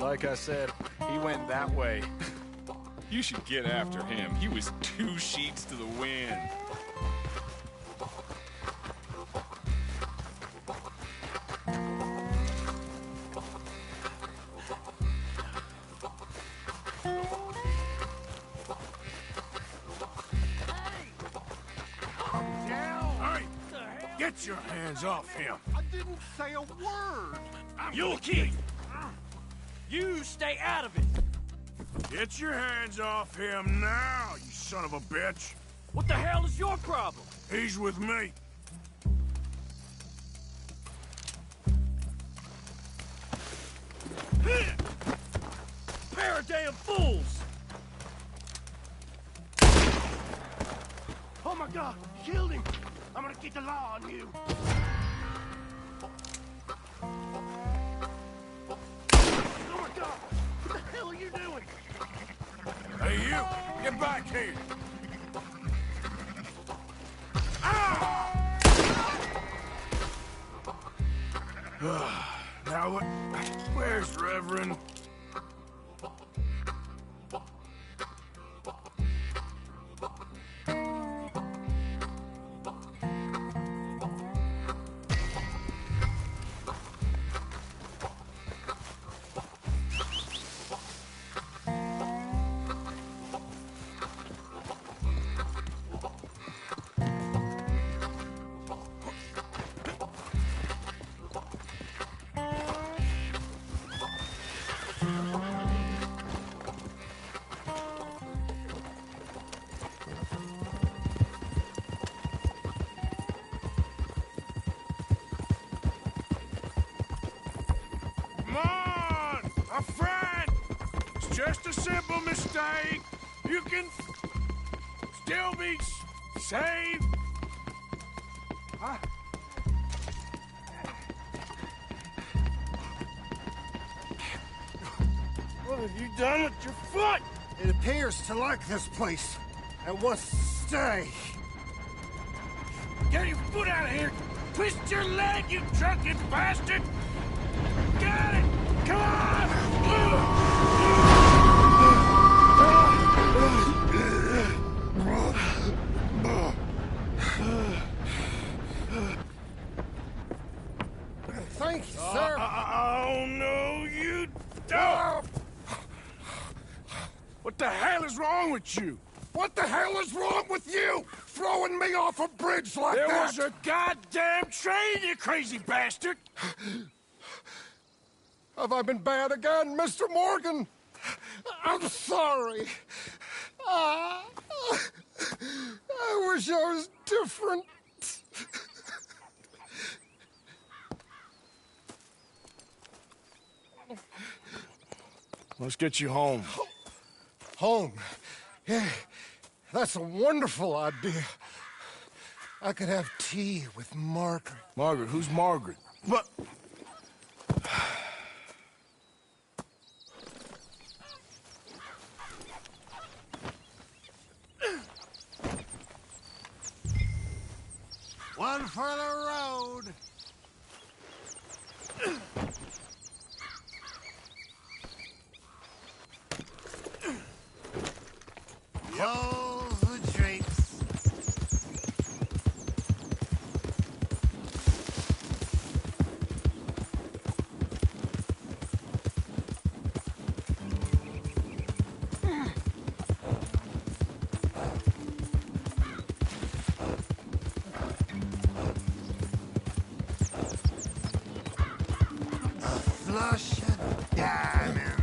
Like I said, he went that way. You should get after him. He was 2 sheets to the wind. Get your hands off him. I didn't say a word. You'll keep. You stay out of it. Get your hands off him now, you son of a bitch. What the hell is your problem? He's with me. Pair of damn fools! Oh my God, you killed him. I'm gonna get the law on you. Oh my God, what the hell are you doing? Hey, you, get back here. Now what? Where's Reverend? Just a simple mistake. You can still be saved. Huh? What have you done with your foot? It appears to like this place and wants to stay. Get your foot out of here. Twist your leg, you drunken bastard. Got it. Come on. Thank you, sir. Oh, no, you don't. What the hell is wrong with you? What the hell is wrong with you? Throwing me off a bridge like there that? There was a goddamn train, you crazy bastard. Have I been bad again, Mr. Morgan? I'm sorry. I wish I was different. Let's get you home. Home? Yeah, that's a wonderful idea. I could have tea with Margaret. Margaret? Who's Margaret? But... One for the road. Close the drapes. Flush of diamonds.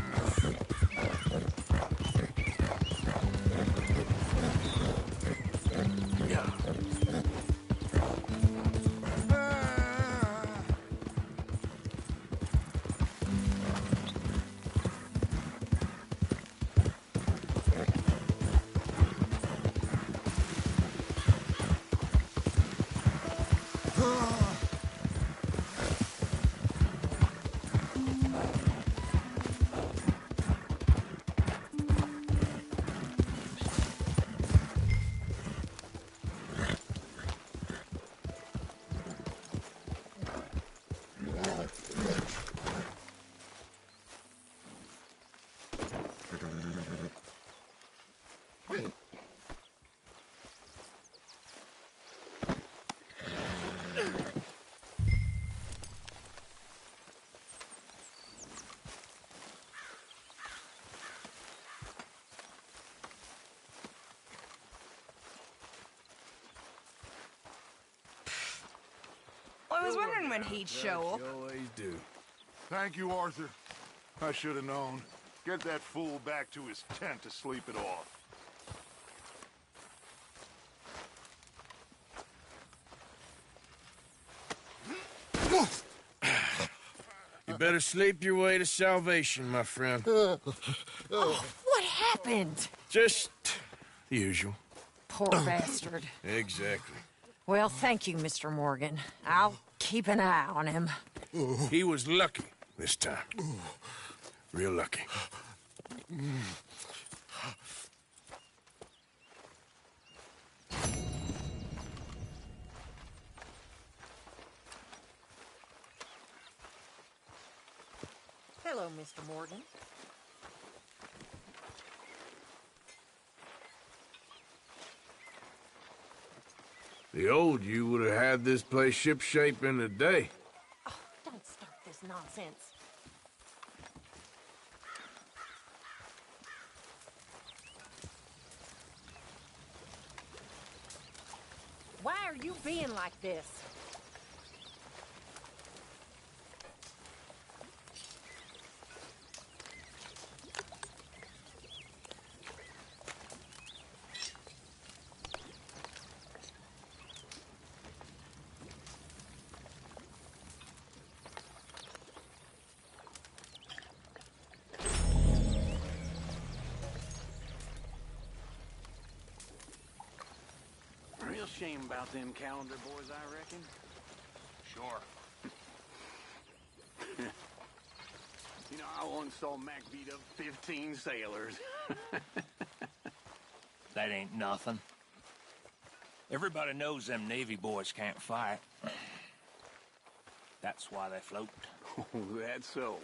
I was wondering when he'd show up. You always do. Thank you, Arthur. I should have known. Get that fool back to his tent to sleep it off. You better sleep your way to salvation, my friend. Oh, what happened? Just the usual. Poor bastard. Exactly. Well, thank you, Mr. Morgan. I'll keep an eye on him. He was lucky this time. Real lucky. Hello, Mr. Morgan. The old you would have had this place shipshape in a day. Oh, don't start this nonsense. Why are you being like this? Real shame about them calendar boys, I reckon. Sure. You know, I once saw Mac beat up 15 sailors. That ain't nothing. Everybody knows them Navy boys can't fight. That's why they float. Oh, that's so.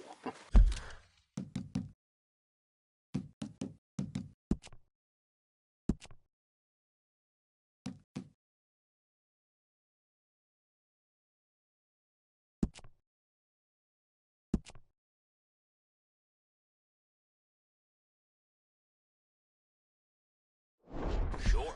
Sure.